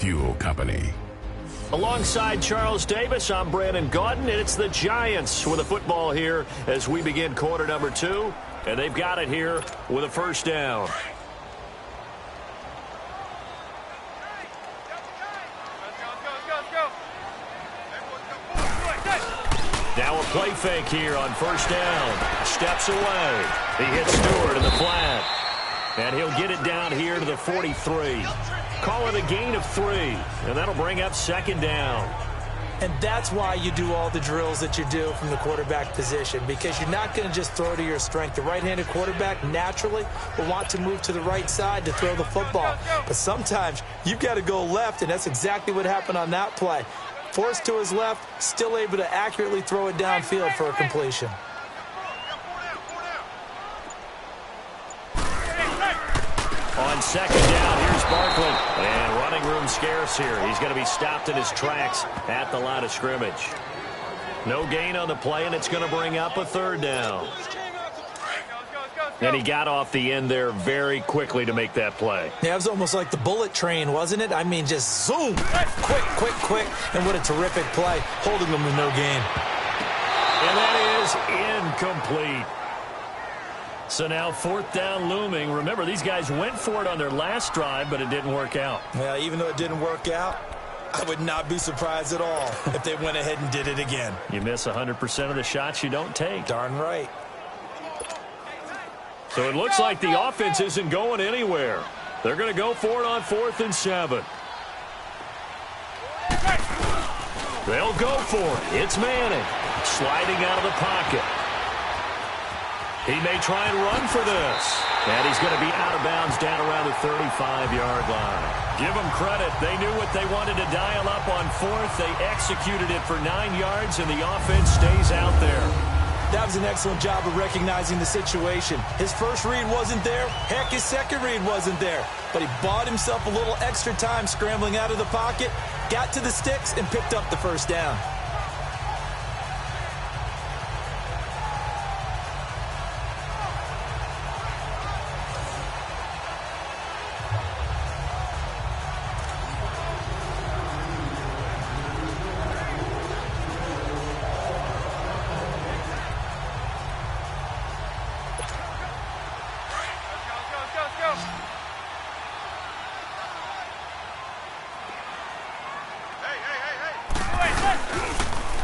Fuel Company. Alongside Charles Davis, I'm Brandon Gaudin, and it's the Giants with the football here as we begin quarter number 2, and they've got it here with a first down. Now a play fake here on first down. Steps away. He hits Stewart in the flat. And he'll get it down here to the 43. Call it a gain of 3. And that'll bring up second down. And that's why you do all the drills that you do from the quarterback position, because you're not going to just throw to your strength. The right-handed quarterback naturally will want to move to the right side to throw the football. But sometimes you've got to go left, and that's exactly what happened on that play. Forced to his left, still able to accurately throw it downfield for a completion. On second down, here's Barkley. And running room scarce here. He's going to be stopped in his tracks at the line of scrimmage. No gain on the play, and it's going to bring up a third down. And he got off the end there very quickly to make that play. Yeah, it was almost like the bullet train, wasn't it? I mean, just zoom. Quick. And what a terrific play, holding them with no gain. And that is incomplete. So now fourth down looming. Remember, these guys went for it on their last drive, but it didn't work out. Yeah, even though it didn't work out, I would not be surprised at all if they went ahead and did it again. You miss 100% of the shots you don't take. Darn right. So it looks like the offense isn't going anywhere. They're going to go for it on 4th and 7. They'll go for it. It's Manning sliding out of the pocket. He may try and run for this. And he's going to be out of bounds down around the 35-yard line. Give them credit. They knew what they wanted to dial up on 4th. They executed it for 9 yards, and the offense stays out there. That was an excellent job of recognizing the situation. His first read wasn't there. Heck, his second read wasn't there. But he bought himself a little extra time scrambling out of the pocket, got to the sticks, and picked up the first down.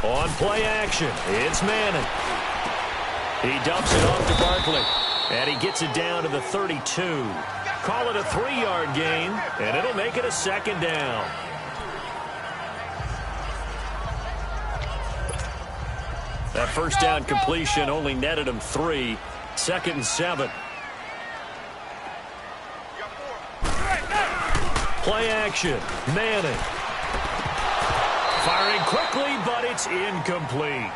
On play action, it's Manning. He dumps it off to Barkley, and he gets it down to the 32. Call it a 3-yard gain, and it'll make it a second down. That first down completion only netted him 3. 2nd and 7. Play action, Manning. Firing quickly, but it's incomplete.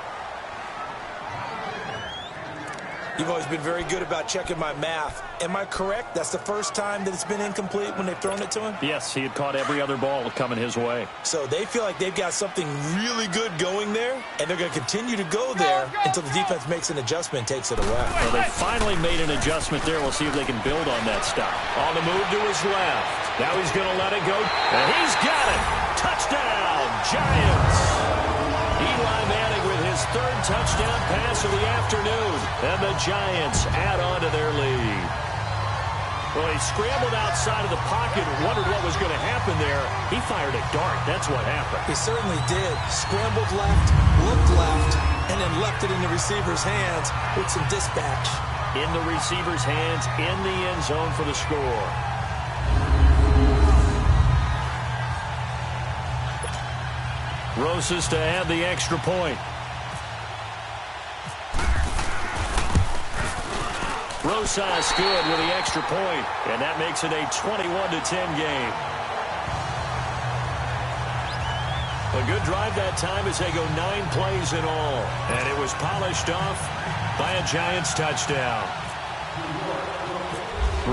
You've always been very good about checking my math. Am I correct? That's the first time that it's been incomplete when they've thrown it to him? Yes, he had caught every other ball coming his way. So they feel like they've got something really good going there, and they're going to continue to go there until the defense makes an adjustment and takes it away. Well, they finally made an adjustment there. We'll see if they can build on that stop. On the move to his left. Now he's going to let it go, and he's got it. Touchdown, Giants. Eli Manning with his 3rd touchdown pass of the afternoon. And the Giants add on to their lead. Well, he scrambled outside of the pocket and wondered what was going to happen there. He fired a dart. That's what happened. He certainly did. Scrambled left, looked left, and then left it in the receiver's hands with some dispatch. In the receiver's hands, in the end zone for the score. Rosas to add the extra point. Rosas good with the extra point, and that makes it a 21-10 game. A good drive that time as they go 9 plays in all, and it was polished off by a Giants touchdown.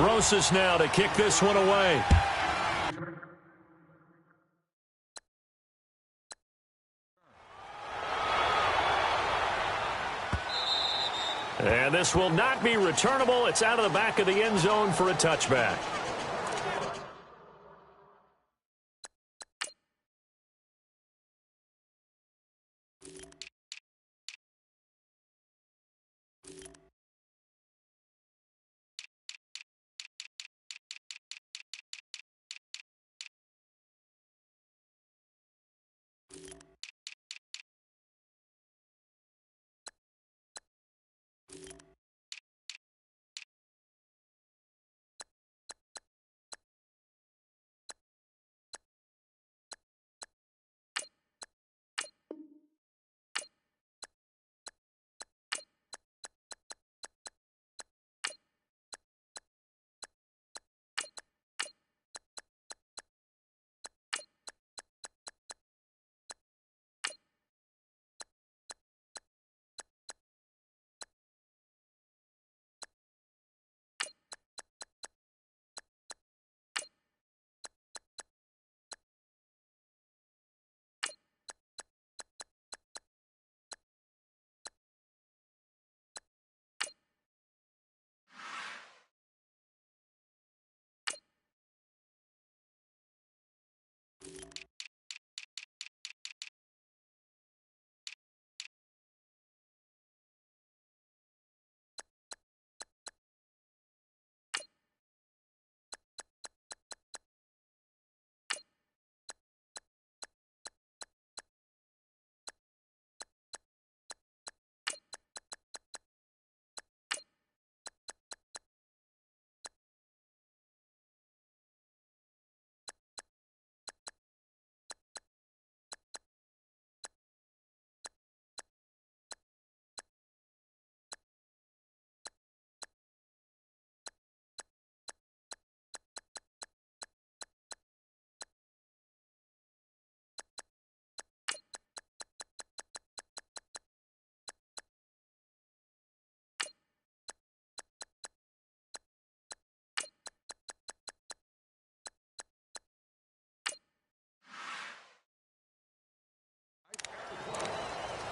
Rosas now to kick this one away. And this will not be returnable. It's out of the back of the end zone for a touchback.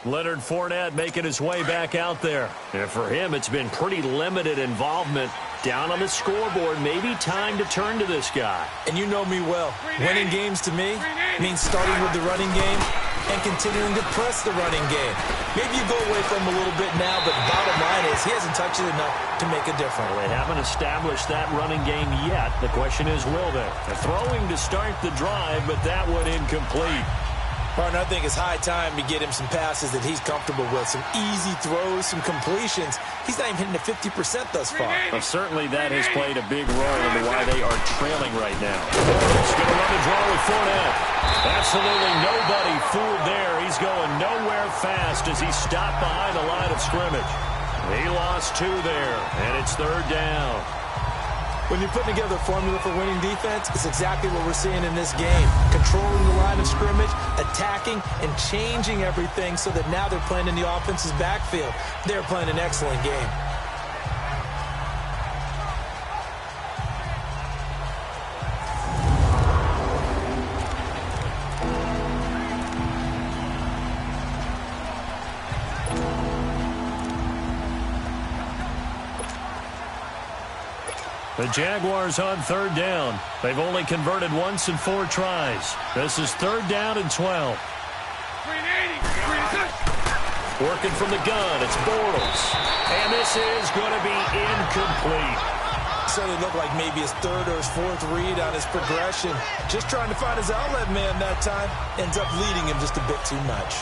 Leonard Fournette making his way back out there. And for him, it's been pretty limited involvement down on the scoreboard. Maybe time to turn to this guy. And you know me well. Winning games to me means starting with the running game and continuing to press the running game. Maybe you go away from him a little bit now, but the bottom line is he hasn't touched it enough to make a difference. Well, they haven't established that running game yet. The question is, will they? They're throwing to start the drive, but that one incomplete. Partner, I think it's high time to get him some passes that he's comfortable with. Some easy throws, some completions. He's not even hitting the 50% thus far. Well, certainly that has played a big role in why they are trailing right now. He's going to run the draw with Fournette. Absolutely nobody fooled there. He's going nowhere fast as he stopped behind the line of scrimmage. He lost 2 there, and it's 3rd down. When you're putting together a formula for winning defense, it's exactly what we're seeing in this game. Controlling the line of scrimmage, attacking, and changing everything so that now they're playing in the offense's backfield. They're playing an excellent game. The Jaguars on 3rd down. They've only converted once in 4 tries. This is 3rd down and 12. Working from the gun, it's Bortles. And this is going to be incomplete. So they look like maybe his 3rd or his 4th read on his progression. Just trying to find his outlet man that time. Ends up leading him just a bit too much.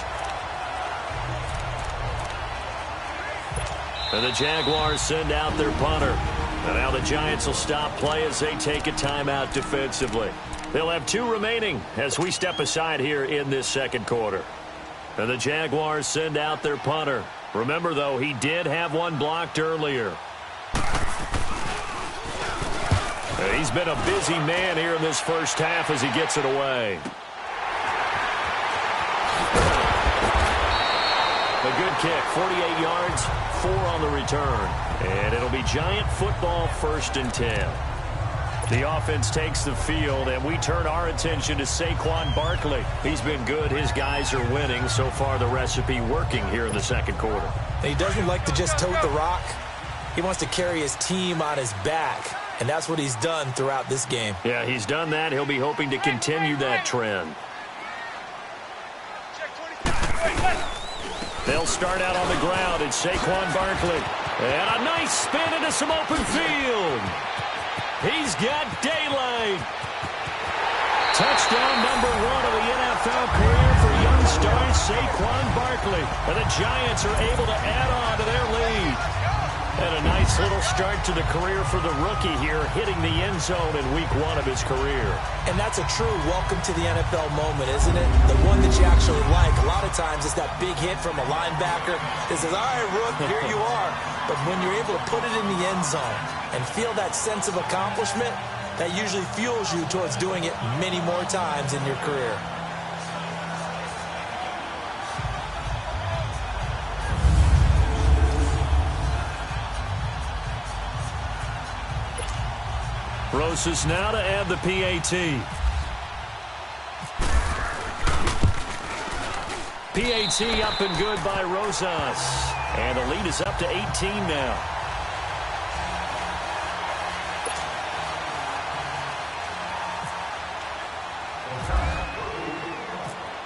And the Jaguars send out their punter. And now the Giants will stop play as they take a timeout defensively. They'll have 2 remaining as we step aside here in this 2nd quarter. And the Jaguars send out their punter. Remember, though, he did have one blocked earlier. And he's been a busy man here in this first half as he gets it away. A good kick, 48 yards, 4 on the return. And it'll be Giant football 1st and 10. The offense takes the field, and we turn our attention to Saquon Barkley. He's been good. His guys are winning. So far, the recipe working here in the 2nd quarter. He doesn't like to just tote the rock. He wants to carry his team on his back, and that's what he's done throughout this game. Yeah, he's done that. He'll be hoping to continue that trend. They'll start out on the ground. It's Saquon Barkley. And a nice spin into some open field. He's got daylight. Touchdown number 1 of the NFL career for young star Saquon Barkley. And the Giants are able to add on to their lead. And a nice little start to the career for the rookie here, hitting the end zone in week 1 of his career. And that's a true welcome to the NFL moment, isn't it? The one that you actually like. A lot of times it's that big hit from a linebacker that says, all right, Rook, here you are. But when you're able to put it in the end zone and feel that sense of accomplishment, that usually fuels you towards doing it many more times in your career. Rosas now to add the PAT. PAT up and good by Rosas. And the lead is up to 18 now.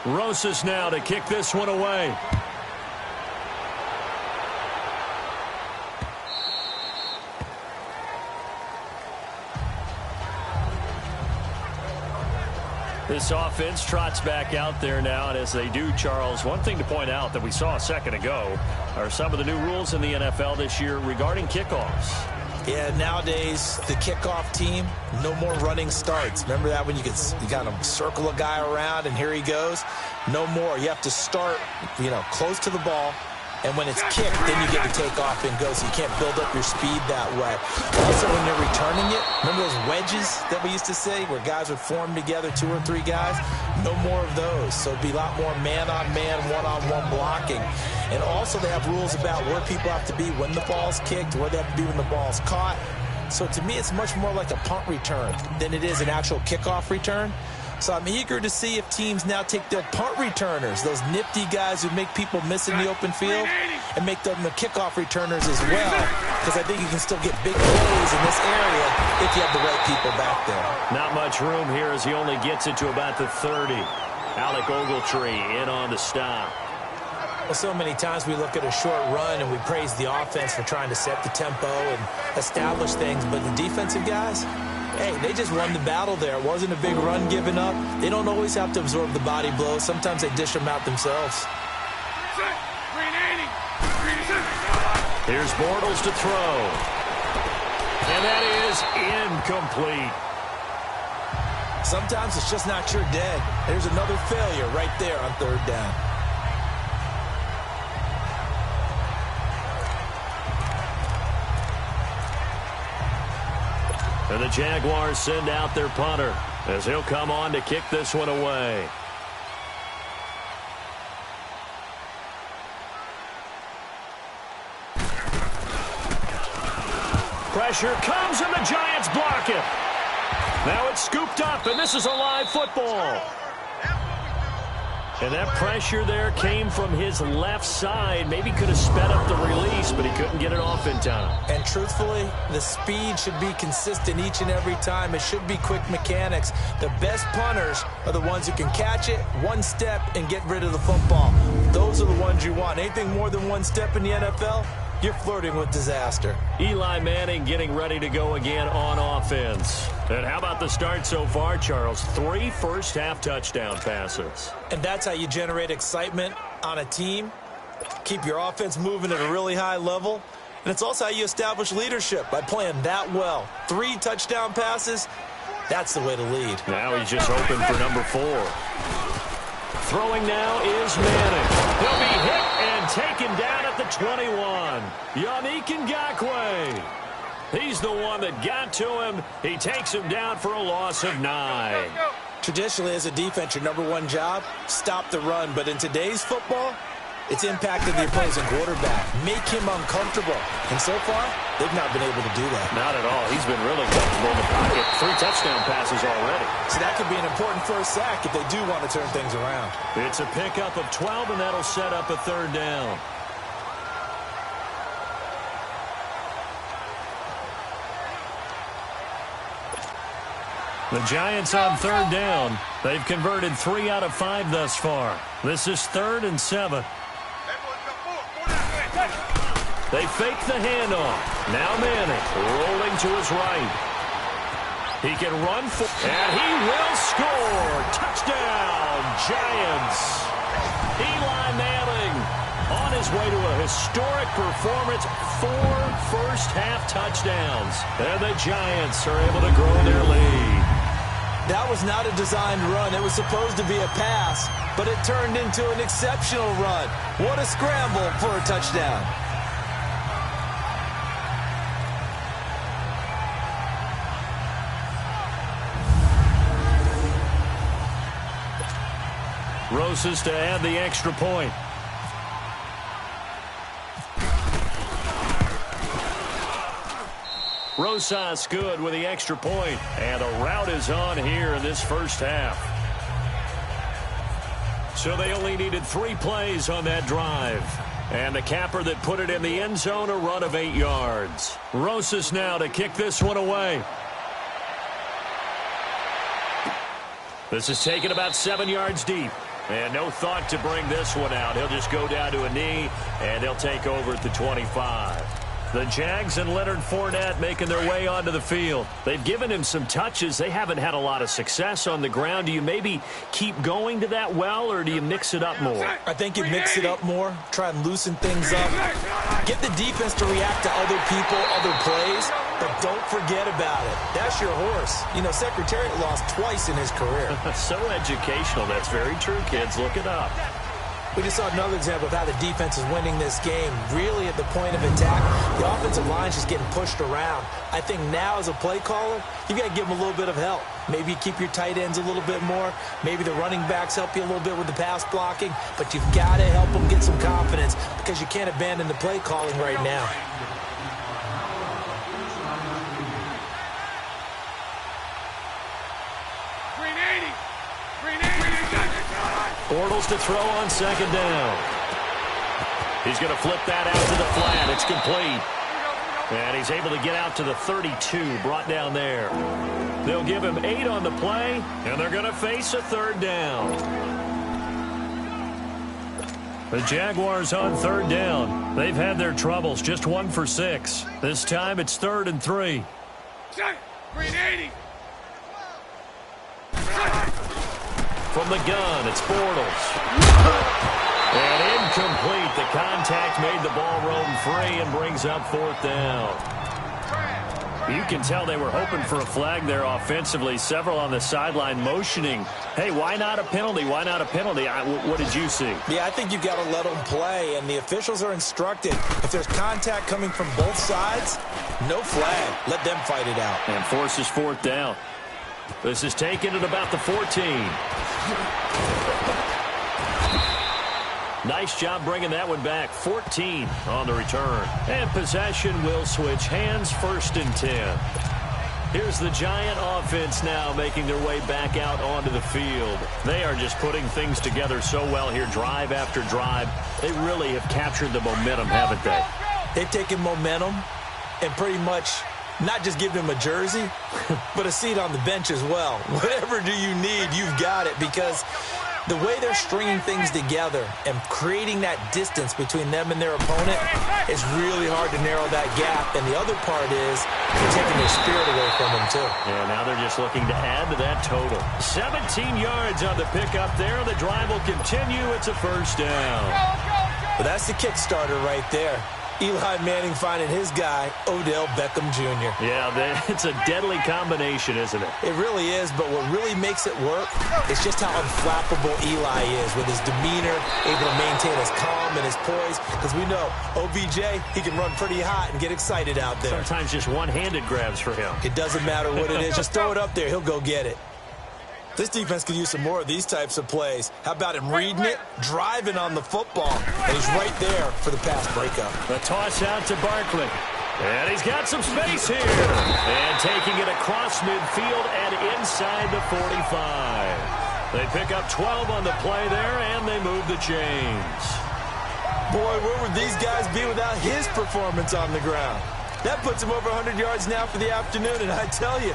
Rosas now to kick this one away. This offense trots back out there now, and as they do, Charles, one thing to point out that we saw a second ago are some of the new rules in the NFL this year regarding kickoffs. Yeah, nowadays, the kickoff team, no more running starts. Remember that when you kind of circle a guy around and here he goes? No more. You have to start, close to the ball. And when it's kicked, then you get to take off and go, so you can't build up your speed that way. Also, when you're returning it, remember those wedges that we used to say where guys would form together, 2 or 3 guys? No more of those. So it'd be a lot more man-on-man, one-on-one blocking. And also they have rules about where people have to be when the ball's kicked, where they have to be when the ball's caught. So to me, it's much more like a punt return than it is an actual kickoff return. So I'm eager to see if teams now take their punt returners, those nifty guys who make people miss in the open field, and make them the kickoff returners as well, because I think you can still get big plays in this area if you have the right people back there. Not much room here as he only gets it to about the 30. Alec Ogletree in on the stop. Well, so many times we look at a short run and we praise the offense for trying to set the tempo and establish things, but the defensive guys, hey, they just won the battle there. It wasn't a big run given up. They don't always have to absorb the body blows. Sometimes they dish them out themselves. Here's Bortles to throw. And that is incomplete. Sometimes it's just not your day. There's another failure right there on third down. And the Jaguars send out their punter as he'll come on to kick this one away. Pressure comes and the Giants block it. Now it's scooped up and this is a live football. And that pressure there came from his left side. Maybe could have sped up the release, but he couldn't get it off in time. And truthfully, the speed should be consistent each and every time. It should be quick mechanics. The best punters are the ones who can catch it, one step, and get rid of the football. Those are the ones you want. Anything more than one step in the NFL, you're flirting with disaster. Eli Manning getting ready to go again on offense. And how about the start so far, Charles? 3 first-half touchdown passes. And that's how you generate excitement on a team. Keep your offense moving at a really high level. And it's also how you establish leadership by playing that well. 3 touchdown passes, that's the way to lead. Now he's just hoping for number 4. Throwing now is Manning. He'll be hit and taken down at the 21. Yannick Ngakoue. He's the one that got to him. He takes him down for a loss of 9. Traditionally, as a defense, your number one job, stop the run. But in today's football, it's impacted the opposing quarterback. Make him uncomfortable. And so far, they've not been able to do that. Not at all. He's been really comfortable in the pocket. 3 touchdown passes already. So that could be an important first sack if they do want to turn things around. It's a pickup of 12, and that'll set up a 3rd down. The Giants on 3rd down. They've converted 3 out of 5 thus far. This is 3rd and 7. They fake the handoff. Now Manning rolling to his right. He can run for, and he will score. Touchdown, Giants. Eli Manning on his way to a historic performance. 4 first-half touchdowns. And the Giants are able to grow their lead. That was not a designed run. It was supposed to be a pass, but it turned into an exceptional run. What a scramble for a touchdown. Rosas to add the extra point. Rosas good with the extra point. And the route is on here in this first half. So they only needed 3 plays on that drive. And the capper that put it in the end zone, a run of 8 yards. Rosas now to kick this one away. This is taken about 7 yards deep. And no thought to bring this one out. He'll just go down to a knee, and they'll take over at the 25. The Jags and Leonard Fournette making their way onto the field. They've given him some touches. They haven't had a lot of success on the ground. Do you maybe keep going to that well, or do you mix it up more? I think you mix it up more, try and loosen things up. Get the defense to react to other people, other plays, but don't forget about it. That's your horse. You know, Secretariat lost twice in his career. So educational. That's very true, kids. Look it up. We just saw another example of how the defense is winning this game. Really at the point of attack, the offensive line is just getting pushed around. I think now as a play caller, you got to give them a little bit of help. Maybe you keep your tight ends a little bit more. Maybe the running backs help you a little bit with the pass blocking. But you've got to help them get some confidence because you can't abandon the play calling right now. Bortles to throw on second down. He's going to flip that out to the flat. It's complete. And he's able to get out to the 32, brought down there. They'll give him 8 on the play, and they're going to face a third down. The Jaguars on third down. They've had their troubles, just 1 for 6. This time it's 3rd and 3. Green 80. From the gun, it's Bortles. And incomplete. The contact made the ball roam free and brings up 4th down. You can tell they were hoping for a flag there offensively. Several on the sideline motioning. Hey, why not a penalty? Why not a penalty? What did you see? Yeah, I think you've got to let them play, and the officials are instructed. If there's contact coming from both sides, no flag. Let them fight it out. And forces 4th down. This is taken at about the 14. Nice job bringing that one back. 14 on the return. And possession will switch hands, 1st and 10. Here's the Giant offense now making their way back out onto the field. They are just putting things together so well here, drive after drive. They really have captured the momentum, haven't they? They've taken momentum and pretty much not just given him a jersey, but a seat on the bench as well. Whatever do you need, you've got it, because the way they're stringing things together and creating that distance between them and their opponent is really hard to narrow that gap. And the other part is they're taking their spirit away from them, too. Yeah, now they're just looking to add to that total. 17 yards on the pickup there. The drive will continue. It's a 1st down. But that's the Kickstarter right there. Eli Manning finding his guy, Odell Beckham Jr. Yeah, it's a deadly combination, isn't it? It really is, but what really makes it work is just how unflappable Eli is with his demeanor, able to maintain his calm and his poise, because we know OBJ, he can run pretty hot and get excited out there. Sometimes just one-handed grabs for him. It doesn't matter what it is. Just throw it up there. He'll go get it. This defense could use some more of these types of plays. How about him reading it, driving on the football, and he's right there for the pass breakup. A toss out to Barkley. And he's got some space here. And taking it across midfield and inside the 45. They pick up 12 on the play there, and they move the chains. Boy, where would these guys be without his performance on the ground? That puts him over 100 yards now for the afternoon, and I tell you,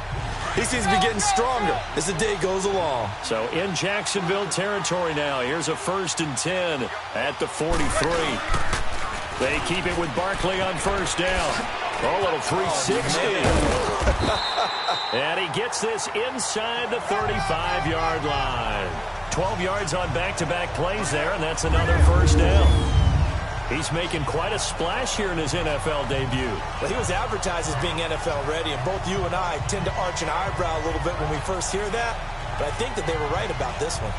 he seems to be getting stronger as the day goes along. So in Jacksonville territory now. Here's a 1st and 10 at the 43. They keep it with Barkley on 1st down. A little 360. And he gets this inside the 35-yard line. 12 yards on back-to-back plays there, and that's another 1st down. He's making quite a splash here in his NFL debut. Well, he was advertised as being NFL ready, and both you and I tend to arch an eyebrow a little bit when we first hear that, but I think that they were right about this one.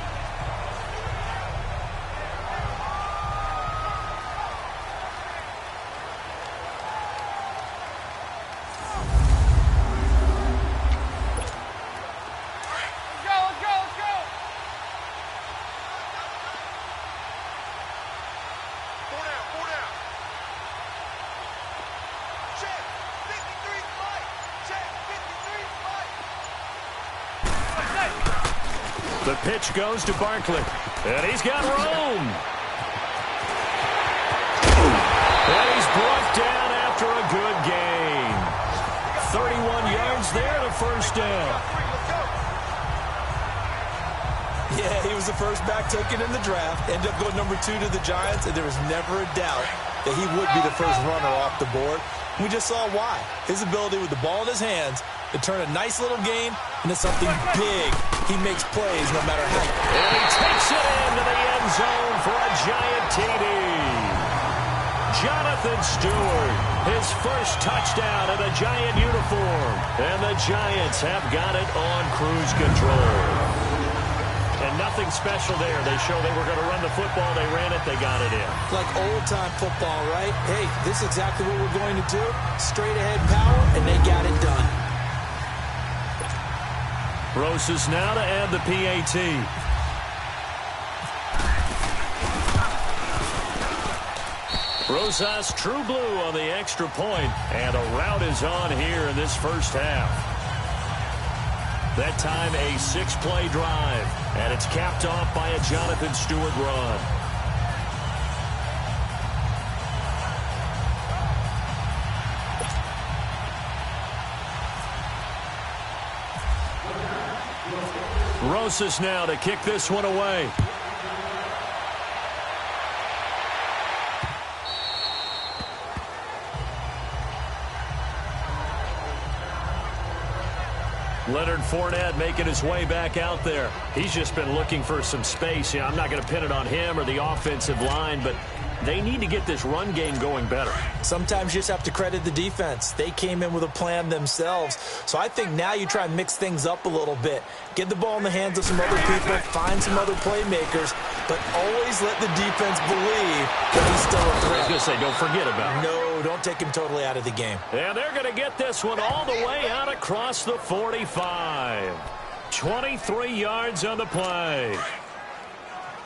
The pitch goes to Barkley, and he's got room. And he's brought down after a good gain. 31 yards there to 1st down. Yeah, he was the first back taken in the draft. Ended up going number 2 to the Giants, and there was never a doubt that he would be the first runner off the board. We just saw why. His ability with the ball in his hands to turn a nice little game into something big. He makes plays no matter how. And he takes it into the end zone for a Giant TD. Jonathan Stewart, his first touchdown in a Giant uniform. And the Giants have got it on cruise control. And nothing special there. They show they were going to run the football. They ran it. They got it in. Like old-time football, right? Hey, this is exactly what we're going to do. Straight-ahead power, and they got it done. Rosas now to add the PAT. Rosas true blue on the extra point, and a rout is on here in this first half. That time a 6-play drive, and it's capped off by a Jonathan Stewart run. Rosas now to kick this one away. Leonard Fournette making his way back out there. He's just been looking for some space. I'm not going to pin it on him or the offensive line, but they need to get this run game going better. Sometimes you just have to credit the defense. They came in with a plan themselves. So I think now you try and mix things up a little bit. Get the ball in the hands of some other people, find some other playmakers, but always let the defense believe that he's still a threat. I was going to say, don't forget about him. No, don't take him totally out of the game. And they're going to get this one all the way out across the 45. 23 yards on the play.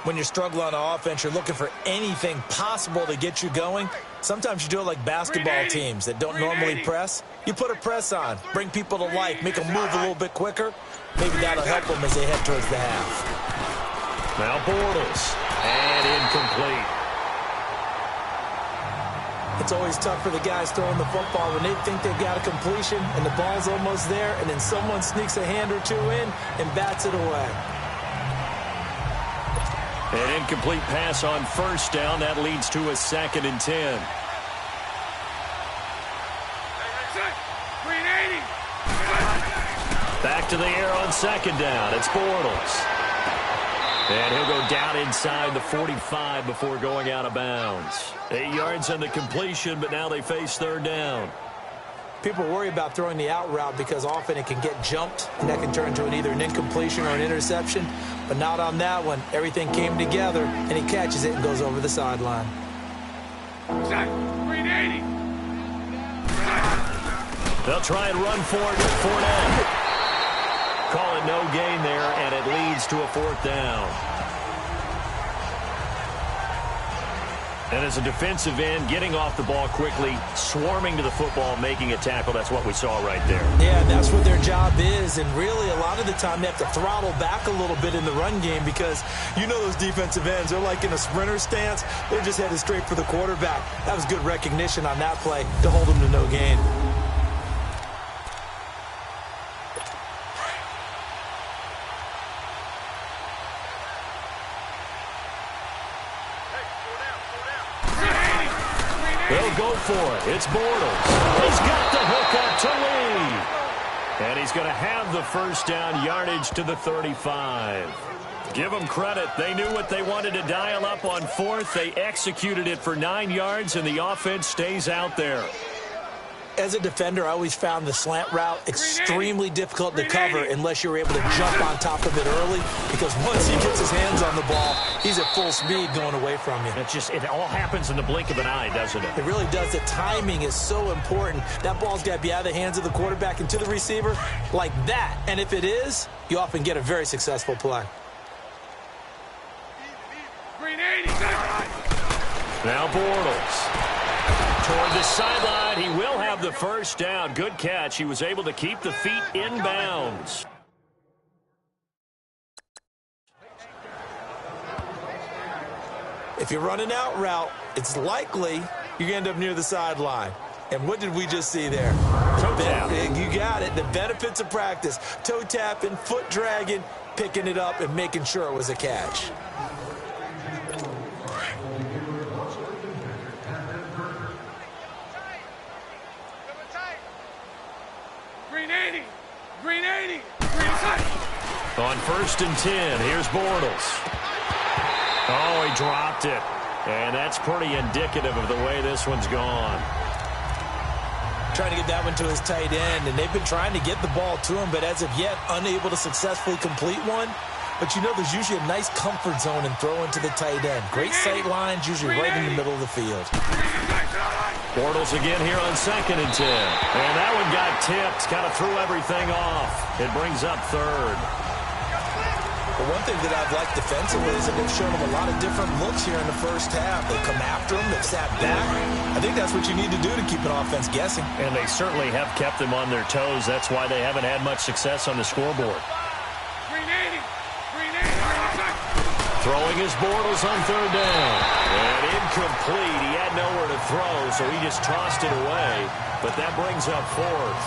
When you're struggling on offense, you're looking for anything possible to get you going. Sometimes you do it like basketball teams that don't normally press. You put a press on, bring people to life, make them move a little bit quicker. Maybe that'll help them as they head towards the half. Now Bortles, and incomplete. It's always tough for the guys throwing the football when they think they've got a completion and the ball's almost there, and then someone sneaks a hand or two in and bats it away. An incomplete pass on first down. That leads to a 2nd and 10. Back to the air on 2nd down. It's Bortles. And he'll go down inside the 45 before going out of bounds. 8 yards on the completion, but now they face 3rd down. People worry about throwing the out route because often it can get jumped, and that can turn into either an incompletion or an interception. But not on that one. Everything came together, and he catches it and goes over the sideline. 380. They'll try and run for it with Fournette. Call it no gain there, and it leads to a 4th down. And as a defensive end, getting off the ball quickly, swarming to the football, making a tackle, that's what we saw right there. Yeah, that's what their job is, and really a lot of the time they have to throttle back a little bit in the run game because you know those defensive ends, they're like in a sprinter stance. They're just headed straight for the quarterback. That was good recognition on that play to hold them to no gain. They'll go for it. It's Bortles. He's got the hook up to Lee. And he's going to have the 1st down, yardage to the 35. Give them credit. They knew what they wanted to dial up on 4th. They executed it for 9 yards, and the offense stays out there. As a defender, I always found the slant route extremely difficult to cover unless you're able to jump on top of it early, because once he gets his hands on the ball, he's at full speed going away from you. It all happens in the blink of an eye, doesn't it? It really does. The timing is so important. That ball's got to be out of the hands of the quarterback and to the receiver like that. And if it is, you often get a very successful play. Now Bortles. Toward the sideline, he will have the 1st down. Good catch. He was able to keep the feet in bounds. If you run an out route, it's likely you end up near the sideline. And what did we just see there? Toe tap. You got it. The benefits of practice. Toe tapping, foot dragging, picking it up, and making sure it was a catch. On 1st and 10, here's Bortles. Oh, he dropped it. And that's pretty indicative of the way this one's gone. Trying to get that one to his tight end, and they've been trying to get the ball to him, but as of yet, unable to successfully complete one. But you know there's usually a nice comfort zone in throwing to the tight end. Great sight lines, usually right in the middle of the field. Bortles again here on 2nd and 10. And that one got tipped, kind of threw everything off. It brings up 3rd. But one thing that I've liked defensively is that they've shown them a lot of different looks here in the first half. They've come after them. They've sat back. I think that's what you need to do to keep an offense guessing. And they certainly have kept them on their toes. That's why they haven't had much success on the scoreboard. Green 80. Green 80. Throwing his Bortles on third down. And incomplete. He had nowhere to throw, so he just tossed it away. But that brings up fourth.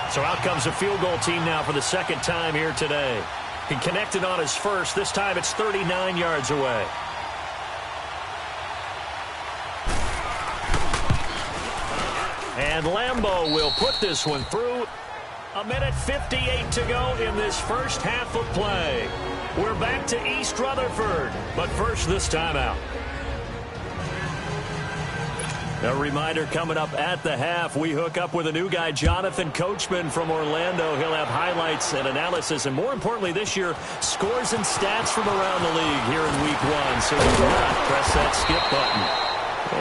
So out comes the field goal team now for the second time here today. He connected on his first. This time it's 39 yards away. And Lambeau will put this one through. 1:58 to go in this first half of play. We're back to East Rutherford, but first this timeout. A reminder coming up at the half, we hook up with a new guy, Jonathan Coachman from Orlando. He'll have highlights and analysis, and more importantly this year, scores and stats from around the league here in week one. So do not press that skip button.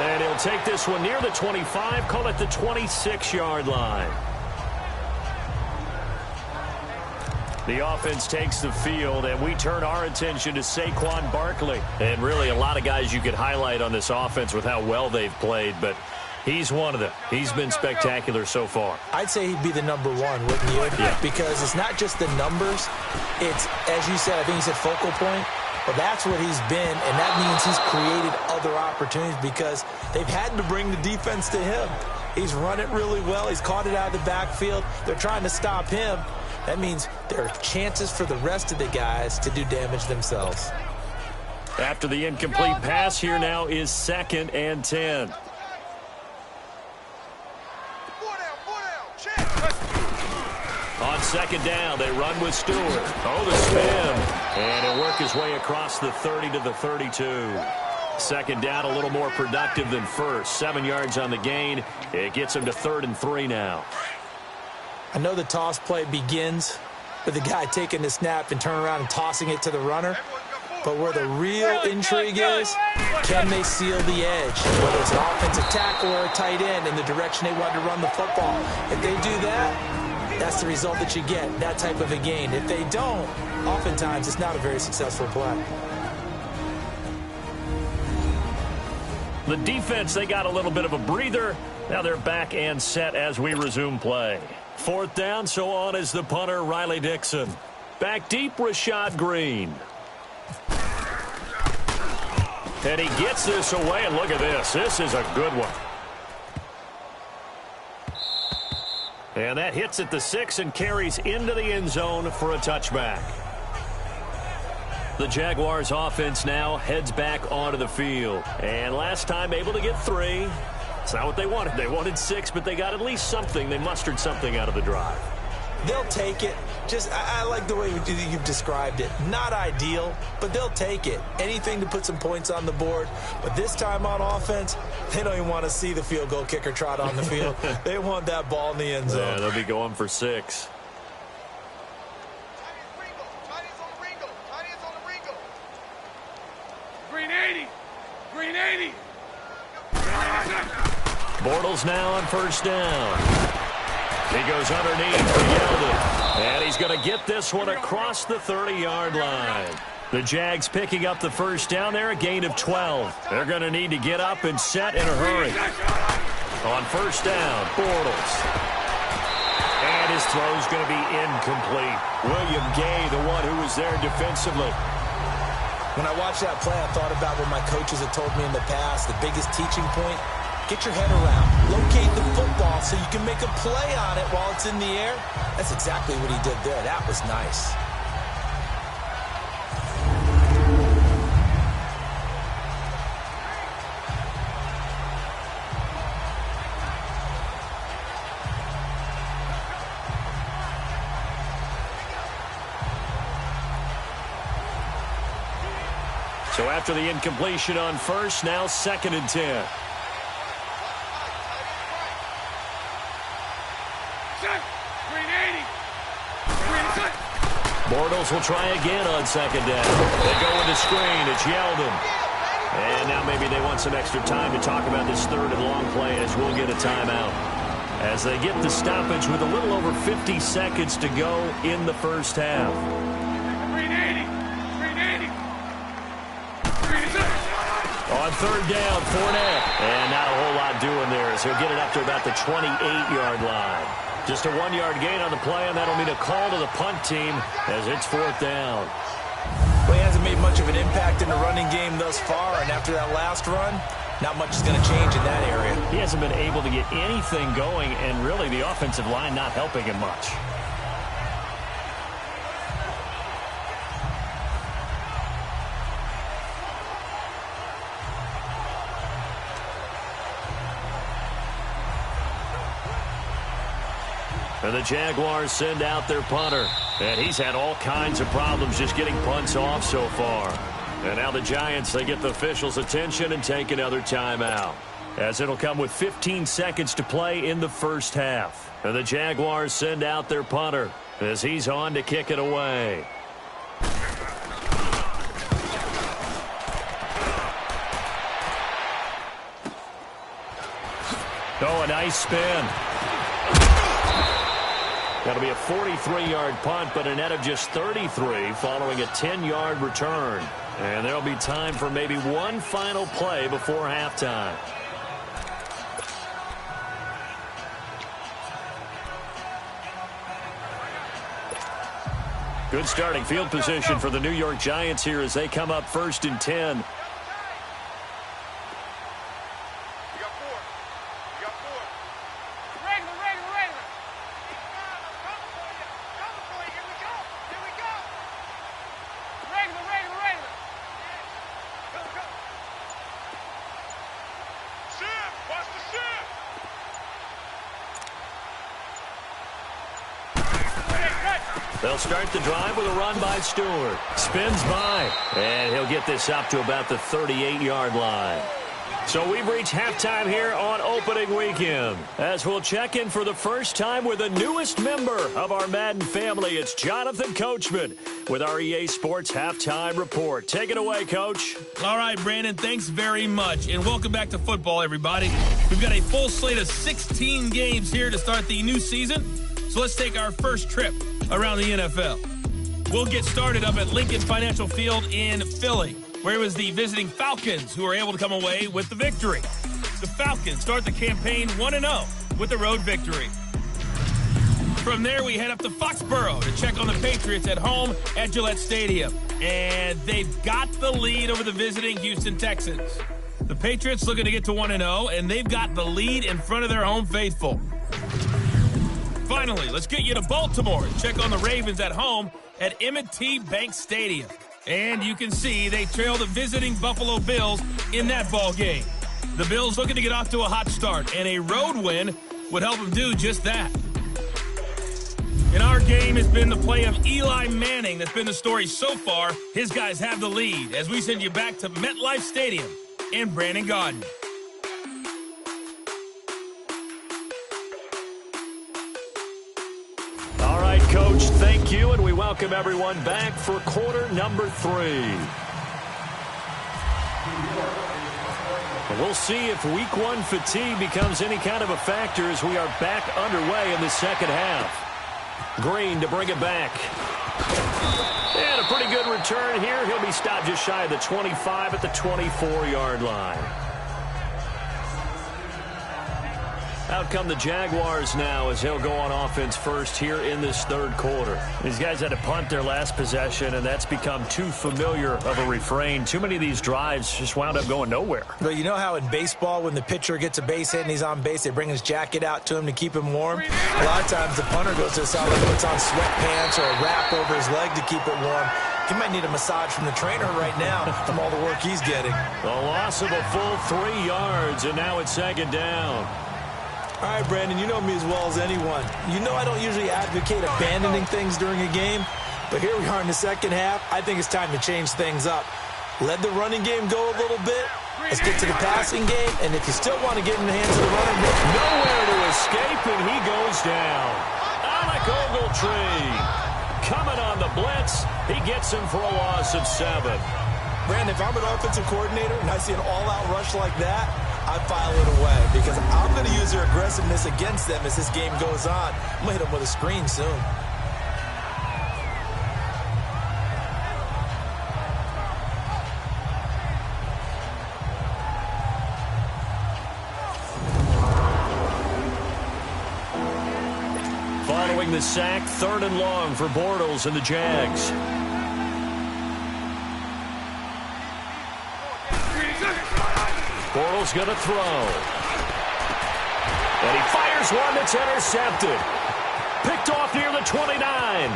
And he'll take this one near the 25, call it the 26-yard line. The offense takes the field, and we turn our attention to Saquon Barkley. And really a lot of guys you could highlight on this offense with how well they've played, but he's one of them. He's been spectacular so far. I'd say he'd be the number one, wouldn't you? Yeah. Because it's not just the numbers. It's, as you said, I think you said focal point. But that's what he's been, and that means he's created other opportunities because they've had to bring the defense to him. He's run it really well. He's caught it out of the backfield. They're trying to stop him. That means there are chances for the rest of the guys to do damage themselves. After the incomplete pass, here now is 2nd and 10. On 2nd down, they run with Stewart. Oh, the spin. And he'll work his way across the 30 to the 32. 2nd down, a little more productive than first. 7 yards on the gain. It gets him to 3rd and 3 now. I know the toss play begins with the guy taking the snap and turning around and tossing it to the runner. But where the real intrigue is, can they seal the edge? Whether it's an offensive tackle or a tight end in the direction they want to run the football. If they do that, that's the result that you get, that type of a gain. If they don't, oftentimes it's not a very successful play. The defense, they got a little bit of a breather. Now they're back and set as we resume play. 4th down, so on is the punter, Riley Dixon. Back deep, Rashad Green. And he gets this away, and look at this. This is a good one. And that hits at the 6 and carries into the end zone for a touchback. The Jaguars offense now heads back onto the field. And last time able to get 3. It's not what they wanted. They wanted 6, but they got at least something. They mustered something out of the drive. They'll take it. I like the way you've described it. Not ideal, but they'll take it. Anything to put some points on the board. But this time on offense, they don't even want to see the field goal kicker trot on the field. They want that ball in the end zone. Yeah, they'll be going for 6. Green 80. Green 80. Bortles now on 1st down. He goes underneath for Yeldon. And he's going to get this one across the 30-yard line. The Jags picking up the 1st down there, a gain of 12. They're going to need to get up and set in a hurry. On 1st down, Bortles. And his throw's going to be incomplete. William Gay, the one who was there defensively. When I watched that play, I thought about what my coaches had told me in the past. The biggest teaching point, get your head around. Locate the football so you can make a play on it while it's in the air. That's exactly what he did there. That was nice. So after the incompletion on 1st, now 2nd and 10. Bortles will try again on 2nd down. They go into screen. It's Yeldon. And now maybe they want some extra time to talk about this 3rd and long play as we'll get a timeout. As they get the stoppage with a little over 50 seconds to go in the 1st half. Green 80. On third down, Fournette. And not a whole lot doing there as he'll get it up to about the 28-yard line. Just a 1-yard gain on the play, and that'll mean a call to the punt team as it's fourth down. Well, he hasn't made much of an impact in the running game thus far, and after that last run, not much is going to change in that area. He hasn't been able to get anything going, and really the offensive line not helping him much. And the Jaguars send out their punter. And he's had all kinds of problems just getting punts off so far. And now the Giants, they get the officials' attention and take another timeout, as it'll come with 15 seconds to play in the first half. And the Jaguars send out their punter as he's on to kick it away. Oh, a nice spin. That'll be a 43-yard punt, but a net of just 33 following a 10-yard return. And there'll be time for maybe one final play before halftime. Good starting field position for the New York Giants here as they come up 1st and 10. They'll start the drive with a run by Stewart. Spins by, and he'll get this up to about the 38-yard line. So we've reached halftime here on opening weekend, as we'll check in for the first time with the newest member of our Madden family. It's Jonathan Coachman with our EA Sports Halftime Report. Take it away, Coach. All right, Brandon, thanks very much, and welcome back to football, everybody. We've got a full slate of 16 games here to start the new season, so let's take our first trip around the NFL. We'll get started up at Lincoln Financial Field in Philly, where it was the visiting Falcons who were able to come away with the victory. The Falcons start the campaign 1-0 with the road victory. From there, we head up to Foxborough to check on the Patriots at home at Gillette Stadium. And they've got the lead over the visiting Houston Texans. The Patriots looking to get to 1-0, and they've got the lead in front of their home faithful. Finally, let's get you to Baltimore and check on the Ravens at home at M&T Bank Stadium. And you can see they trail the visiting Buffalo Bills in that ball game. The Bills looking to get off to a hot start, and a road win would help them do just that. In our game has been the play of Eli Manning that's been the story so far. His guys have the lead as we send you back to MetLife Stadium in Brandon Gaudin. All right, Coach, thank you, and we welcome everyone back for quarter number 3. And we'll see if week 1 fatigue becomes any kind of a factor as we are back underway in the second half. Green to bring it back. And a pretty good return here. He'll be stopped just shy of the 25 at the 24-yard line. Out come the Jaguars now as they'll go on offense first here in this third quarter. These guys had to punt their last possession, and that's become too familiar of a refrain. Too many of these drives just wound up going nowhere. But you know how in baseball, when the pitcher gets a base hit and he's on base, they bring his jacket out to him to keep him warm? A lot of times the punter goes to the side and puts on sweatpants or a wrap over his leg to keep it warm. He might need a massage from the trainer right now from all the work he's getting. A loss of a full 3 yards, and now it's second down. All right, Brandon, you know me as well as anyone. You know I don't usually advocate abandoning things during a game, but here we are in the second half. I think it's time to change things up. Let the running game go a little bit. Let's get to the passing game, and if you still want to get in the hands of the running back, nowhere to escape, and he goes down. Alec Ogletree coming on the blitz. He gets him for a loss of 7. Brandon, if I'm an offensive coordinator and I see an all-out rush like that, I file it away because I'm going to use their aggressiveness against them as this game goes on. I'm going to hit them with a screen soon. Following the sack, 3rd and long for Bortles and the Jags. Bortles going to throw. And he fires one that's intercepted. Picked off near the 29.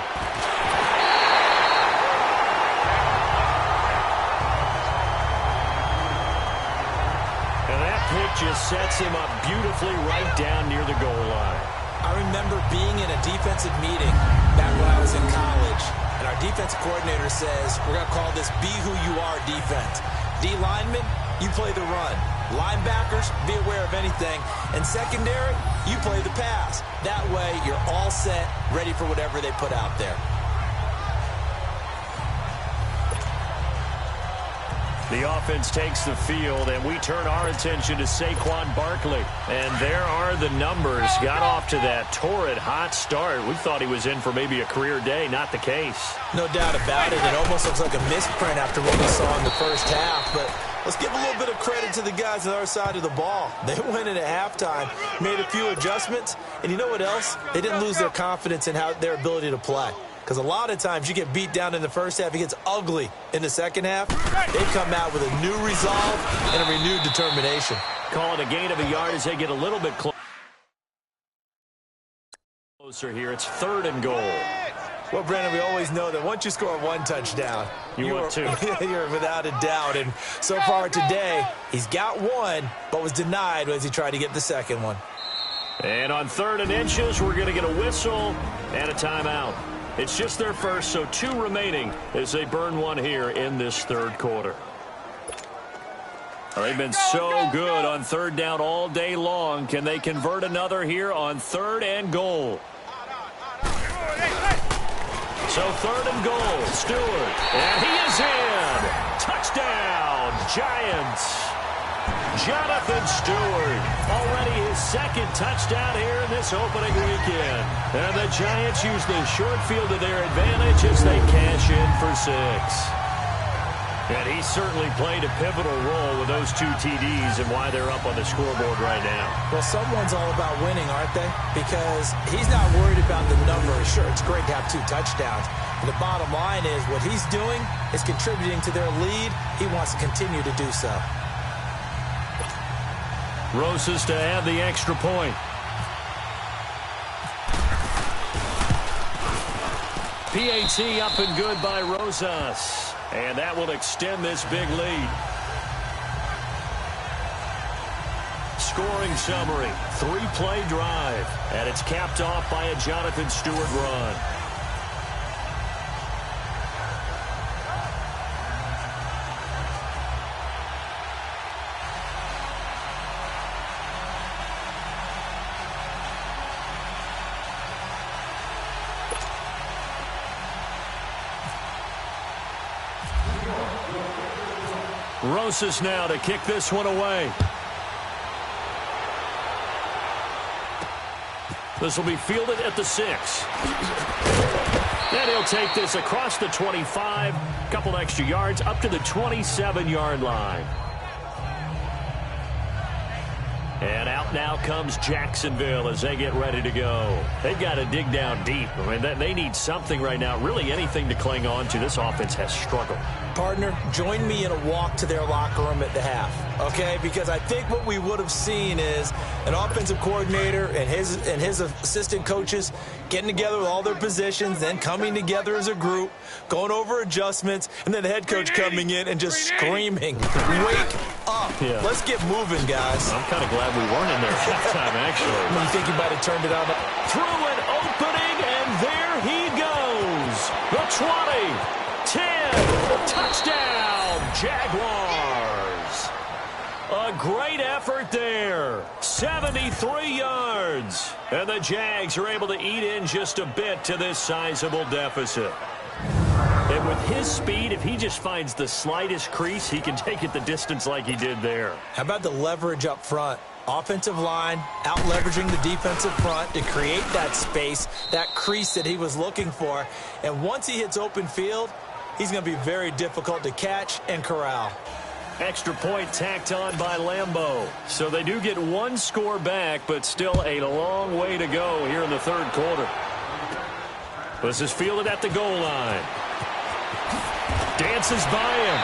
Just sets him up beautifully right down near the goal line. I remember being in a defensive meeting back when I was in college, and our defensive coordinator says, we're going to call this be who you are defense. D linemen, you play the run. Linebackers, be aware of anything. And secondary, you play the pass. That way, you're all set, ready for whatever they put out there. The offense takes the field, and we turn our attention to Saquon Barkley. And there are the numbers. Got off to that torrid hot start. We thought he was in for maybe a career day. Not the case. No doubt about it. It almost looks like a misprint after what we saw in the first half. But let's give a little bit of credit to the guys on our side of the ball. They went in at halftime, made a few adjustments, and you know what else? They didn't lose their confidence in their ability to play. Because a lot of times you get beat down in the first half, it gets ugly in the second half. They come out with a new resolve and a renewed determination. Call it a gain of a yard as they get a little bit closer here. It's 3rd and goal. Well, Brandon, we always know that once you score one touchdown, you're without a doubt. And so far today, he's got one, but was denied as he tried to get the second one. And on 3rd and inches, we're going to get a whistle and a timeout. It's just their first, so 2 remaining as they burn one here in this 3rd quarter. They've been so good on 3rd down all day long. Can they convert another here on 3rd and goal? So 3rd and goal, Stewart, and he is in. Touchdown, Giants. Jonathan Stewart, already his 2nd touchdown here in this opening weekend. And the Giants use the short field to their advantage as they cash in for 6. And he certainly played a pivotal role with those 2 TDs and why they're up on the scoreboard right now. Well, someone's all about winning, aren't they? Because he's not worried about the numbers. Sure, it's great to have 2 touchdowns. And the bottom line is what he's doing is contributing to their lead. He wants to continue to do so. Rosas to add the extra point. PAT up and good by Rosas. And that will extend this big lead. Scoring summary, 3-play drive. And it's capped off by a Jonathan Stewart run. Rosas now to kick this one away. This will be fielded at the 6. And he'll take this across the 25, couple extra yards up to the 27-yard line. And out now comes Jacksonville as they get ready to go. They've got to dig down deep. I mean, they need something right now, really anything to cling on to. This offense has struggled. Partner, join me in a walk to their locker room at the half, okay? Because I think what we would have seen is an offensive coordinator and his assistant coaches getting together with all their positions, then coming together as a group, going over adjustments, and then the head coach coming in and just screaming, wake up. Yeah. Let's get moving, guys. I'm kind of glad we weren't in there at that time, actually. You think you might have turned it on? Through an opening, and there he goes. The 20. 10, touchdown, Jaguars. A great effort there, 73 yards. And the Jags are able to eat in just a bit to this sizable deficit. And with his speed, if he just finds the slightest crease, he can take it the distance like he did there. How about the leverage up front? Offensive line out-leveraging the defensive front to create that space, that crease that he was looking for. And once he hits open field, he's going to be very difficult to catch and corral. Extra point tacked on by Lambeau. So they do get one score back, but still a long way to go here in the 3rd quarter. This is fielded at the goal line. Dances by him.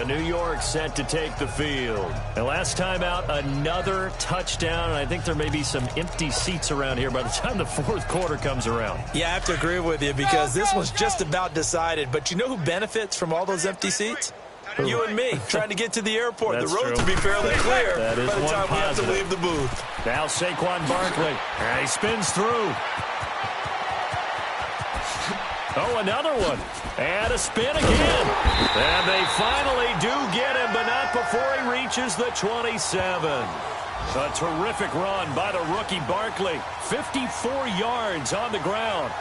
New York set to take the field. And last time out, another touchdown. And I think there may be some empty seats around here by the time the fourth quarter comes around. Yeah, I have to agree with you because this one's just about decided. But you know who benefits from all those empty seats? You and me, trying to get to the airport. That's the road true. to be fairly clear That is by the one time we have to positive. leave the booth. Now Saquon Barkley. And he spins through. Oh, another one. And a spin again. And they finally do get him, but not before he reaches the 27. A terrific run by the rookie Barkley. 54 yards on the ground.